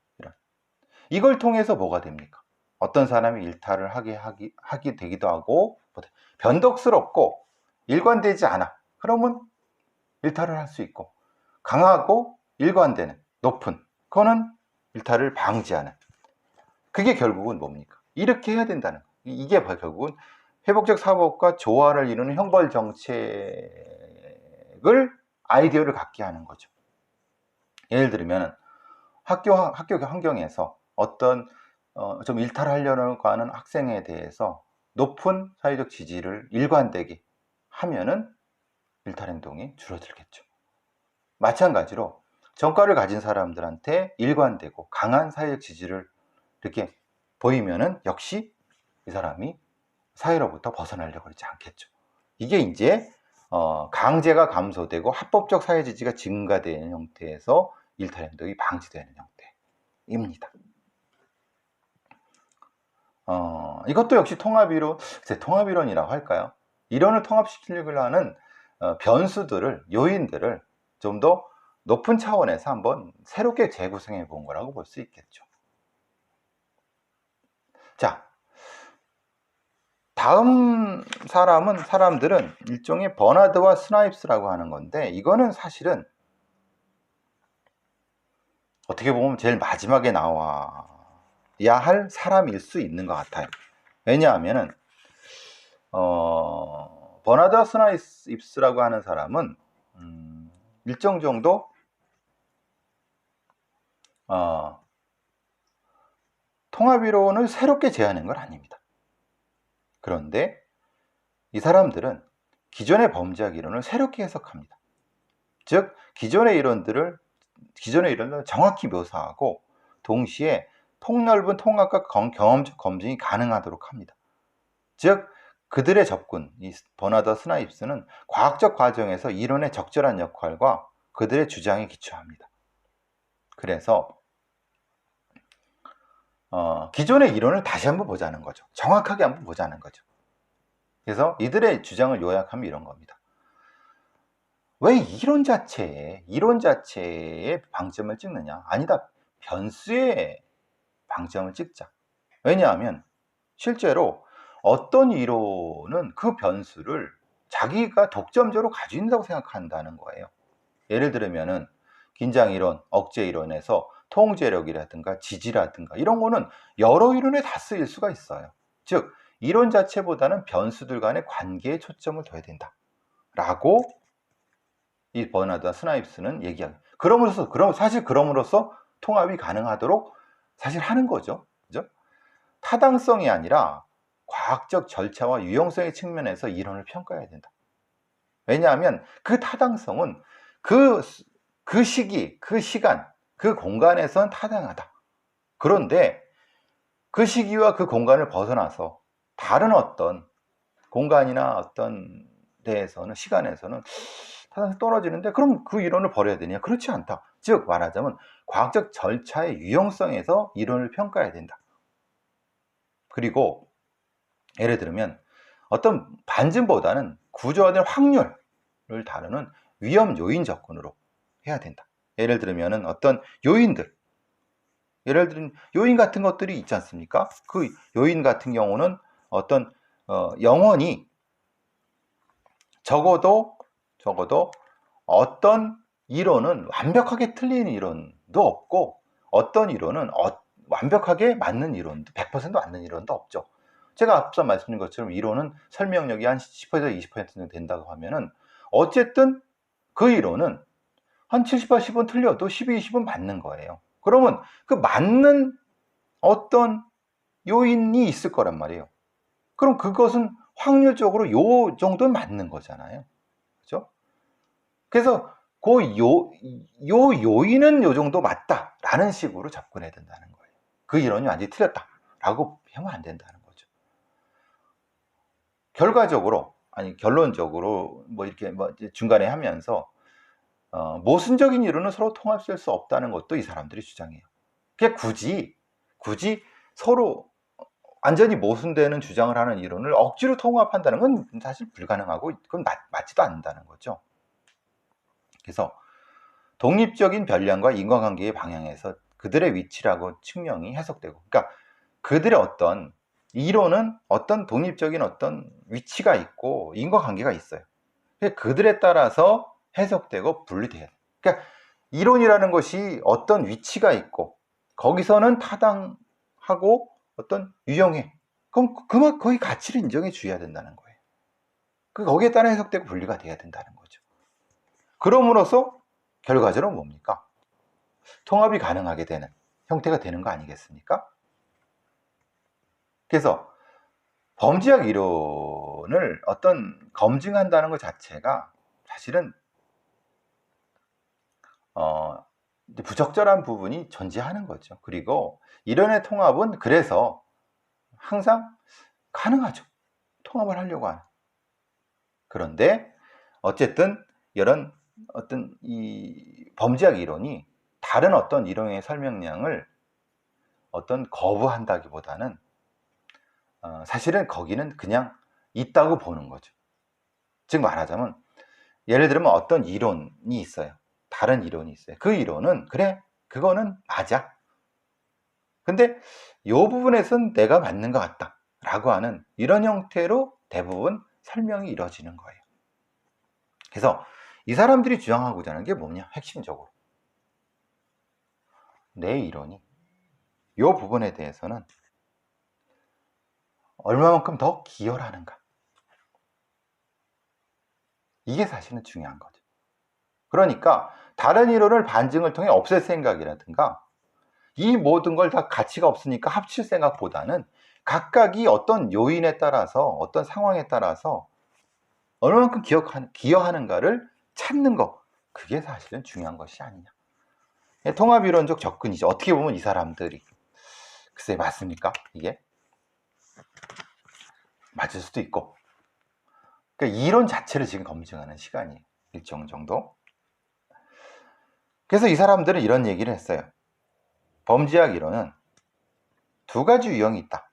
이걸 통해서 뭐가 됩니까? 어떤 사람이 일탈을 하게 되기도 하고, 변덕스럽고 일관되지 않아, 그러면 일탈을 할 수 있고, 강하고 일관되는 높은, 그거는 일탈을 방지하는, 그게 결국은 뭡니까? 이렇게 해야 된다는 거예요. 이게 결국은 회복적 사법과 조화를 이루는 형벌 정책을 아이디어를 갖게 하는 거죠. 예를 들면 학교 환경에서 어떤 좀 일탈하려고 하는 학생에 대해서 높은 사회적 지지를 일관되게 하면은 일탈 행동이 줄어들겠죠. 마찬가지로 전과를 가진 사람들한테 일관되고 강한 사회적 지지를 이렇게 보이면은 역시 이 사람이 사회로부터 벗어나려고 하지 않겠죠. 이게 이제 강제가 감소되고 합법적 사회 지지가 증가되는 형태에서 일탈 행동이 방지되는 형태입니다. 이것도 역시 통합이론이라고 할까요? 이론을 통합시키려고 하는 요인들을 좀 더 높은 차원에서 한번 새롭게 재구성해 본 거라고 볼 수 있겠죠. 자, 다음 사람들은 일종의 버나드와 스나입스라고 하는 건데, 이거는 사실은 어떻게 보면 제일 마지막에 나와야 할 사람일 수 있는 것 같아요. 왜냐하면은 버나드와 스나입스라고 하는 사람은 일정 정도 통합이론을 새롭게 제안한 건 아닙니다. 그런데 이 사람들은 기존의 범죄학 이론을 새롭게 해석합니다. 즉 기존의 이론들을 정확히 묘사하고 동시에 폭넓은 통합과 경험적 검증이 가능하도록 합니다. 즉 그들의 접근, 이 버나드와 스나입스는 과학적 과정에서 이론의 적절한 역할과 그들의 주장에 기초합니다. 그래서 기존의 이론을 다시 한번 보자는 거죠. 정확하게 한번 보자는 거죠. 그래서 이들의 주장을 요약하면 이런 겁니다. 왜 이론 자체에 방점을 찍느냐? 아니다. 변수에 방점을 찍자. 왜냐하면 실제로 어떤 이론은 그 변수를 자기가 독점적으로 가지고 있다고 생각한다는 거예요. 예를 들면은 긴장이론, 억제이론에서 통제력이라든가 지지라든가 이런 거는 여러 이론에 다 쓰일 수가 있어요. 즉 이론 자체보다는 변수들 간의 관계에 초점을 둬야 된다 라고 이 버나드와 스나입스는 얘기하고, 그럼으로써 통합이 가능하도록 사실 하는 거죠. 그죠? 타당성이 아니라 과학적 절차와 유용성의 측면에서 이론을 평가해야 된다. 왜냐하면 그 타당성은 그 시기, 그 시간, 그 공간에선 타당하다. 그런데 그 시기와 그 공간을 벗어나서 다른 어떤 공간이나 어떤 데에서는, 시간에서는 타당성이 떨어지는데 그럼 그 이론을 버려야 되냐? 그렇지 않다. 즉 말하자면 과학적 절차의 유용성에서 이론을 평가해야 된다. 그리고 예를 들면 어떤 반증보다는 구조화된 확률을 다루는 위험 요인 접근으로 해야 된다. 예를 들면 어떤 요인들, 예를 들면 요인 같은 것들이 있지 않습니까? 그 요인 같은 경우는 어떤 영원히 적어도 어떤 이론은 완벽하게 틀린 이론도 없고 어떤 이론은 완벽하게 맞는 이론도 100% 맞는 이론도 없죠. 제가 앞서 말씀드린 것처럼 이론은 설명력이 한 10%에서 20% 정도 된다고 하면은 어쨌든 그 이론은 한 70, 80은 틀려도 12, 20은 맞는 거예요. 그러면 그 맞는 어떤 요인이 있을 거란 말이에요. 그럼 그것은 확률적으로 요 정도는 맞는 거잖아요. 그죠? 그래서 그 요인은 요 정도 맞다라는 식으로 접근해야 된다는 거예요. 그 이론이 완전히 틀렸다라고 하면 안 된다는 거죠. 결론적으로 뭐 이렇게 중간에 하면서 모순적인 이론은 서로 통합될 수 없다는 것도 이 사람들이 주장해요. 그게 굳이 서로 완전히 모순되는 주장을 하는 이론을 억지로 통합한다는 건 사실 불가능하고 그건 맞지도 않는다는 거죠. 그래서 독립적인 변량과 인과관계의 방향에서 그들의 위치라고 측명이 해석되고, 그러니까 그들의 어떤 이론은 어떤 독립적인 어떤 위치가 있고 인과관계가 있어요. 그들에 따라서 해석되고 분리돼요. 그러니까 이론이라는 것이 어떤 위치가 있고 거기서는 타당하고 어떤 유용해. 그럼 거기 가치를 인정해 줘야 된다는 거예요. 거기에 따라 해석되고 분리가 돼야 된다는 거죠. 그럼으로써 결과적으로 뭡니까? 통합이 가능하게 되는 형태가 되는 거 아니겠습니까? 그래서 범죄학 이론을 어떤 검증한다는 것 자체가 사실은 부적절한 부분이 존재하는 거죠. 그리고 이론의 통합은 그래서 항상 가능하죠. 통합을 하려고 하는. 그런데 어쨌든 이런 어떤 이 범죄학 이론이 다른 어떤 이론의 설명량을 어떤 거부한다기보다는 사실은 거기는 그냥 있다고 보는 거죠. 즉 말하자면 예를 들면 어떤 이론이 있어요. 다른 이론이 있어요. 그 이론은 그래 그거는 맞아. 근데 이 부분에선 내가 맞는 것 같다 라고 하는 이런 형태로 대부분 설명이 이루어지는 거예요. 그래서 이 사람들이 주장하고자 하는 게 뭐냐? 핵심적으로 내 이론이 이 부분에 대해서는 얼마만큼 더 기여하는가, 이게 사실은 중요한 거죠. 그러니까 다른 이론을 반증을 통해 없앨 생각이라든가 이 모든 걸 다 가치가 없으니까 합칠 생각보다는 각각이 어떤 요인에 따라서 어떤 상황에 따라서 얼마만큼 기여하는가를 찾는 거, 그게 사실은 중요한 것이 아니냐. 통합이론적 접근이죠. 어떻게 보면 이 사람들이 글쎄 맞습니까? 이게 맞을 수도 있고, 그러니까 이론 자체를 지금 검증하는 시간이 일정 정도. 그래서 이 사람들은 이런 얘기를 했어요. 범죄학 이론은 두 가지 유형이 있다.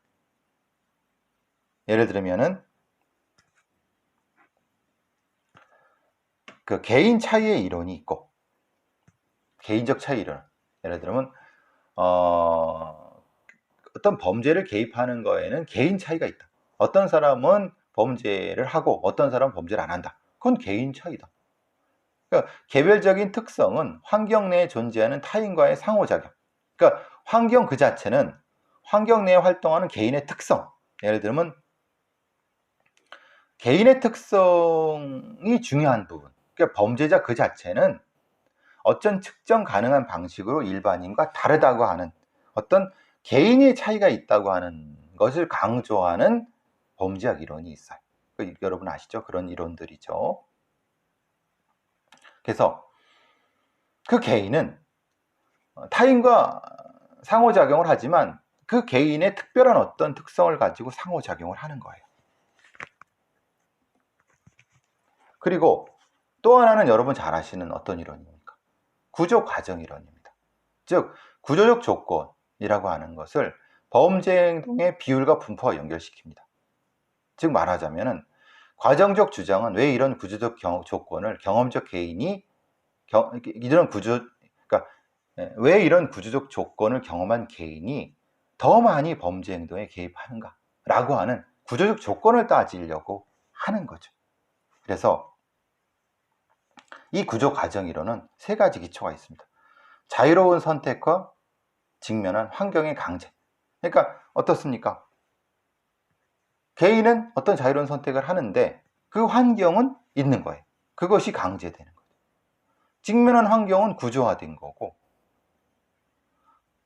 예를 들면은 그 개인 차이의 이론이 있고, 개인적 차이 이론. 예를 들면 어떤 범죄를 개입하는 거에는 개인 차이가 있다. 어떤 사람은 범죄를 하고 어떤 사람은 범죄를 안 한다. 그건 개인 차이다. 그러니까 개별적인 특성은 환경 내에 존재하는 타인과의 상호작용. 그러니까 환경 그 자체는 환경 내에 활동하는 개인의 특성. 예를 들면 개인의 특성이 중요한 부분. 그러니까 범죄자 그 자체는 어떤 측정 가능한 방식으로 일반인과 다르다고 하는 어떤 개인의 차이가 있다고 하는 것을 강조하는 범죄학 이론이 있어요. 여러분 아시죠? 그런 이론들이죠. 그래서 그 개인은 타인과 상호작용을 하지만 그 개인의 특별한 어떤 특성을 가지고 상호작용을 하는 거예요. 그리고 또 하나는 여러분 잘 아시는 어떤 이론입니까? 구조 과정 이론입니다. 즉 구조적 조건이라고 하는 것을 범죄 행동의 비율과 분포와 연결시킵니다. 즉 말하자면은 과정적 주장은 왜 이런 구조적 조건을 경험적 개인이 그러니까 왜 이런 구조적 조건을 경험한 개인이 더 많이 범죄 행동에 개입하는가 라고 하는 구조적 조건을 따지려고 하는 거죠. 그래서 이 구조 과정 이론은 세 가지 기초가 있습니다. 자유로운 선택과 직면한 환경의 강제. 그러니까 어떻습니까? 개인은 어떤 자유로운 선택을 하는데 그 환경은 있는 거예요. 그것이 강제되는 거죠. 직면한 환경은 구조화된 거고,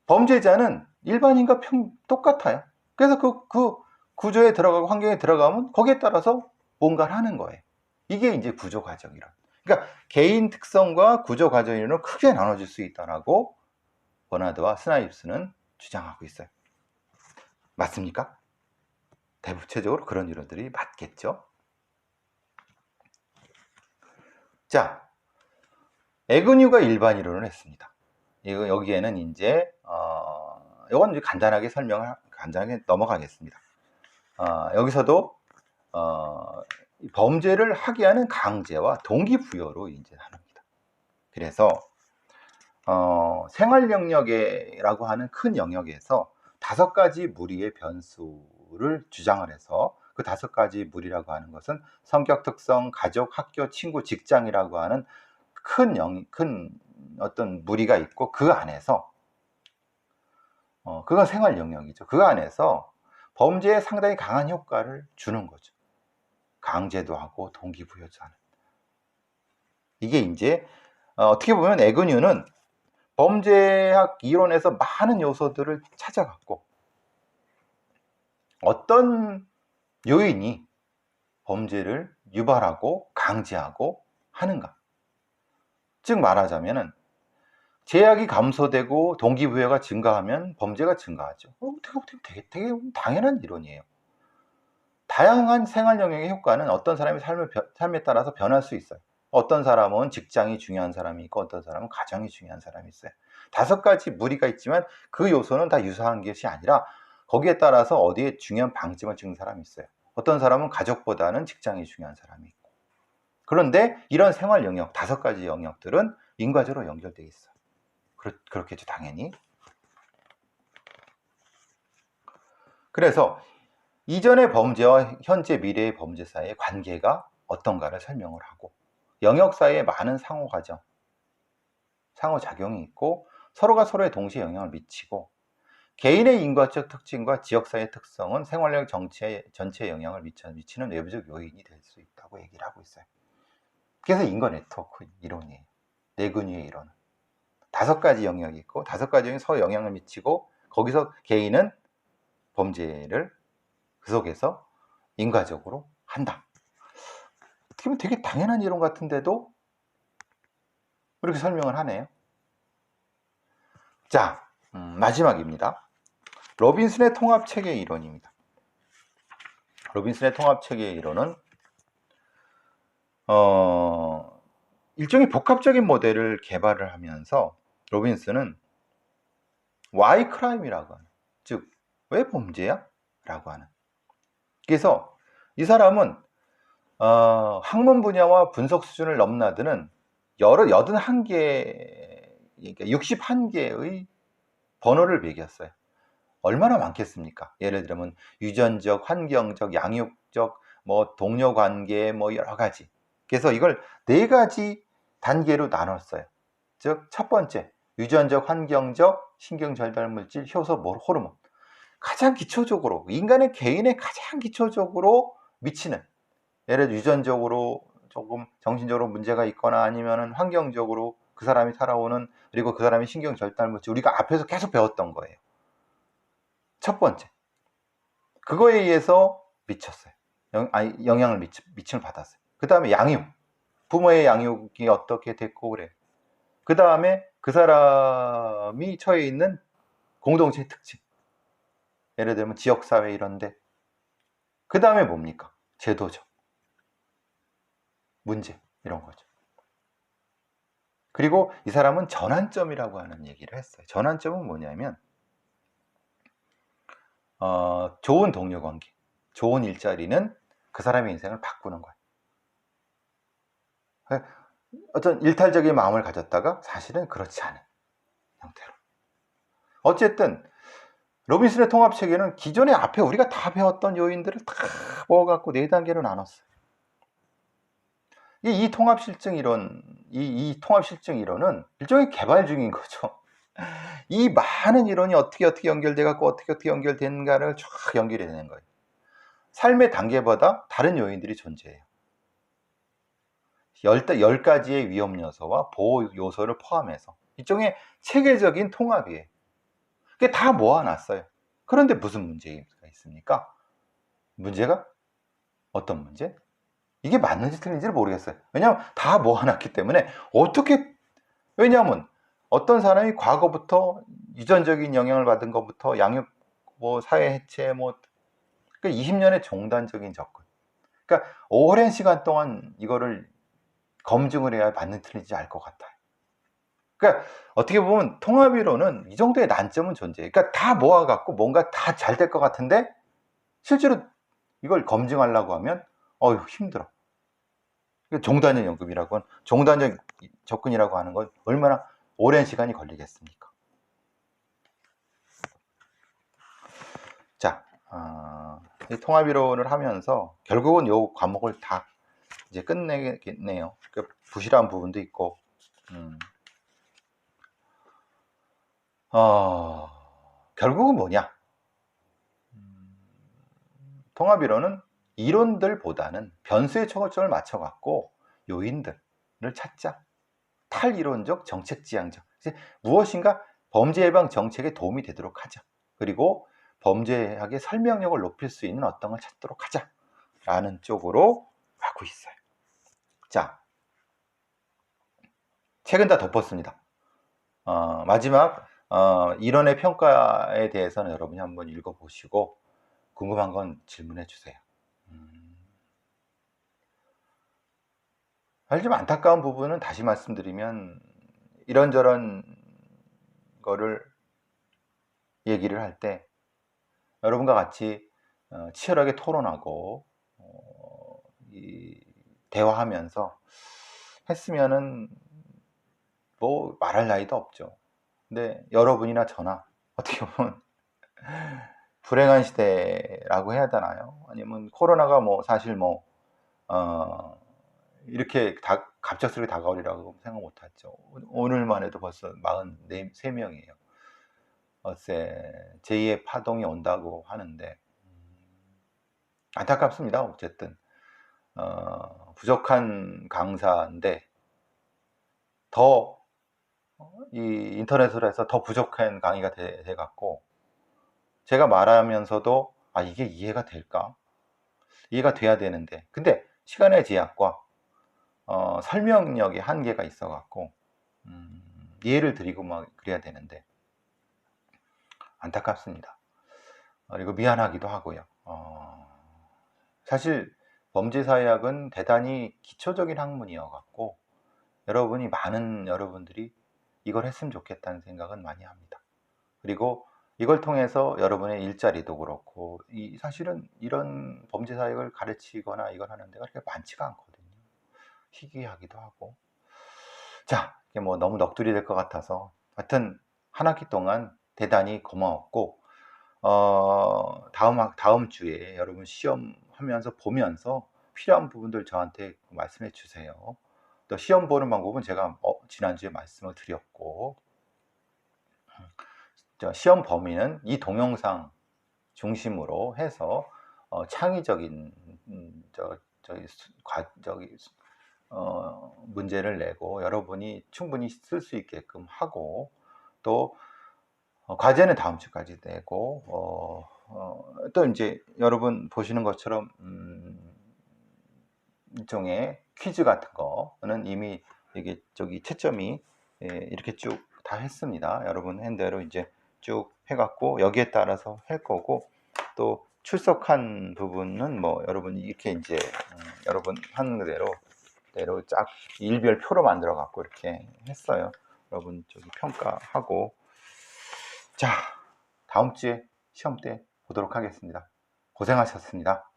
범죄자는 일반인과 똑같아요. 그래서 그 구조에 들어가고 환경에 들어가면 거기에 따라서 뭔가를 하는 거예요. 이게 이제 구조 과정이라. 그러니까 개인 특성과 구조 과정으로 크게 나눠질 수 있다라고 버나드와 스나입스는 주장하고 있어요. 맞습니까? 대부분적으로 그런 이론들이 맞겠죠. 자, 에그뉴가 일반 이론을 했습니다. 여기에는 이제 이건 간단하게 간단하게 넘어가겠습니다. 여기서도 범죄를 하게 하는 강제와 동기부여로 이제 나눕니다. 그래서 생활 영역이라고 하는 큰 영역에서 5가지 무리의 변수를 주장을 해서 그 5가지 무리라고 하는 것은 성격 특성, 가족, 학교, 친구, 직장이라고 하는 큰 어떤 무리가 있고 그 안에서 그건 생활 영역이죠. 그 안에서 범죄에 상당히 강한 효과를 주는 거죠. 강제도 하고 동기부여도 하는. 이게 이제 어떻게 보면 에그뉴는 범죄학 이론에서 많은 요소들을 찾아갔고 어떤 요인이 범죄를 유발하고 강제하고 하는가. 즉 말하자면은 제약이 감소되고 동기부여가 증가하면 범죄가 증가하죠. 되게 당연한 이론이에요. 다양한 생활 영역의 효과는 어떤 사람의 삶에 따라서 변할 수 있어요. 어떤 사람은 직장이 중요한 사람이 있고 어떤 사람은 가정이 중요한 사람이 있어요. 5가지 무리가 있지만 그 요소는 다 유사한 것이 아니라 거기에 따라서 어디에 중요한 방점을 찍는 사람이 있어요. 어떤 사람은 가족보다는 직장이 중요한 사람이 있고. 그런데 이런 생활 영역 5가지 영역들은 인과적으로 연결되어 있어요. 그렇겠죠, 당연히. 그래서 이전의 범죄와 현재 미래의 범죄 사이의 관계가 어떤가를 설명을 하고 영역 사이에 많은 상호작용이 있고 서로가 서로에 동시에 영향을 미치고 개인의 인과적 특징과 지역사회의 특성은 생활력 전체에 영향을 미치는 외부적 요인이 될 수 있다고 얘기를 하고 있어요. 그래서 인과 네트워크 이론이에요. 네그뉴의 이론은 5가지 영역이 있고 5가지 영역이 서로 영향을 미치고 거기서 개인은 범죄를 그 속에서 인과적으로 한다. 어떻게 보면 되게 당연한 이론 같은데도 이렇게 설명을 하네요. 자, 마지막입니다. 로빈슨의 통합체계 이론입니다. 로빈슨의 통합체계 이론은 일종의 복합적인 모델을 개발을 하면서 로빈슨은 why crime이라고 하는, 즉 왜 범죄야? 라고 하는. 그래서 이 사람은 학문 분야와 분석 수준을 넘나드는 81개, 그러니까 61개의 번호를 매겼어요. 얼마나 많겠습니까? 예를 들면 유전적, 환경적, 양육적, 뭐 동료 관계, 뭐 여러 가지. 그래서 이걸 4가지 단계로 나눴어요. 즉, 첫 번째, 유전적, 환경적, 신경전달물질, 효소, 호르몬. 가장 기초적으로, 인간의 개인의 가장 기초적으로 미치는, 예를 들어 유전적으로 조금 정신적으로 문제가 있거나 아니면 환경적으로 그 사람이 살아오는, 그리고 그 사람이 신경전달물질, 우리가 앞에서 계속 배웠던 거예요. 첫 번째, 그거에 의해서 미쳤어요. 영향을 미침을 받았어요. 그 다음에 양육, 부모의 양육이 어떻게 됐고 그래. 그 다음에 그 사람이 처해 있는 공동체의 특징, 예를 들면 지역사회 이런데. 그 다음에 뭡니까? 제도적 문제, 이런 거죠. 그리고 이 사람은 전환점이라고 하는 얘기를 했어요. 전환점은 뭐냐면 좋은 동료 관계, 좋은 일자리는 그 사람의 인생을 바꾸는 거예요. 어떤 일탈적인 마음을 가졌다가 사실은 그렇지 않은 형태로. 어쨌든 로빈슨의 통합체계는 기존에 앞에 우리가 다 배웠던 요인들을 다 모아갖고 4단계로 나눴어요. 이 통합실증 이론, 이 통합실증 이론은 일종의 개발 중인 거죠. 이 많은 이론이 어떻게 연결돼 갖고 어떻게 연결되는가를 쫙 연결해 내는 거예요. 삶의 단계보다 다른 요인들이 존재해요. 10가지의 위험 요소와 보호 요소를 포함해서 일종의 체계적인 통합이에요. 그게 다 모아놨어요. 그런데 무슨 문제가 있습니까? 문제가 어떤 문제? 이게 맞는지 틀린지를 모르겠어요. 왜냐하면 다 모아놨기 때문에 왜냐하면 어떤 사람이 과거부터 유전적인 영향을 받은 것부터 양육, 사회 해체, 20년의 종단적인 접근. 그러니까 오랜 시간 동안 이거를 검증을 해야 맞는 틀린지 알 것 같아요. 그러니까 어떻게 보면 통합이론은 이 정도의 난점은 존재해요. 그러니까 다 모아갖고 뭔가 다 잘 될 것 같은데 실제로 이걸 검증하려고 하면 힘들어. 종단적 연금이라고 하는, 종단적 접근이라고 하는 건 얼마나 오랜 시간이 걸리겠습니까? 자, 이 통합이론을 하면서 결국은 요 과목을 다 이제 끝내겠네요. 부실한 부분도 있고, 결국은 뭐냐? 통합이론은 이론들보다는 변수의 초점을 맞춰갖고 요인들을 찾자. 탈이론적, 정책지향적, 무엇인가 범죄 예방 정책에 도움이 되도록 하자. 그리고 범죄학의 설명력을 높일 수 있는 어떤 걸 찾도록 하자 라는 쪽으로 가고 있어요. 자, 책은 다 덮었습니다. 마지막 이론의 평가에 대해서는 여러분이 한번 읽어보시고 궁금한 건 질문해 주세요. 사실 좀 안타까운 부분은, 다시 말씀드리면, 이런저런 거를 얘기를 할 때 여러분과 같이 치열하게 토론하고 대화하면서 했으면은 말할 나위도 없죠. 근데 여러분이나 저나 어떻게 보면 불행한 시대라고 해야 되나요? 아니면 코로나가 사실 이렇게 갑작스럽게 다가오리라고 생각 못했죠. 오늘만 해도 벌써 43명이에요. 어째 제2의 파동이 온다고 하는데 안타깝습니다. 어쨌든 부족한 강사인데 더 이 인터넷으로 해서 더 부족한 강의가 돼 갖고 제가 말하면서도 이게 이해가 될까? 이해가 돼야 되는데, 근데 시간의 제약과 설명력의 한계가 있어 갖고 이해를 드리고 그래야 되는데 안타깝습니다. 그리고 미안하기도 하고요. 사실 범죄사회학은 대단히 기초적인 학문이어 갖고 많은 여러분들이 이걸 했으면 좋겠다는 생각은 많이 합니다. 그리고 이걸 통해서 여러분의 일자리도 그렇고, 사실은 이런 범죄 사역을 가르치거나 이걸 하는 데가 그렇게 많지가 않거든요. 희귀하기도 하고. 자, 이게 뭐 너무 넋두리 될 것 같아서 하여튼 한 학기 동안 대단히 고마웠고, 다음 주에 여러분 시험하면서 보면서 필요한 부분들 저한테 말씀해 주세요. 또 시험 보는 방법은 제가 지난주에 말씀을 드렸고, 시험 범위는 이 동영상 중심으로 해서 창의적인 문제를 내고 여러분이 충분히 쓸 수 있게끔 하고, 또 과제는 다음 주까지 내고, 또 이제 여러분 보시는 것처럼 일종의 퀴즈 같은 거는 이미 이게 채점이 이렇게 쭉 다 했습니다. 여러분 한 대로 이제 쭉 해갖고 여기에 따라서 할 거고, 또 출석한 부분은 뭐 여러분이 이렇게 이제 여러분 하는 대로 쫙 일별표로 만들어 갖고 이렇게 했어요. 여러분 평가하고, 자, 다음 주에 시험 때 보도록 하겠습니다. 고생하셨습니다.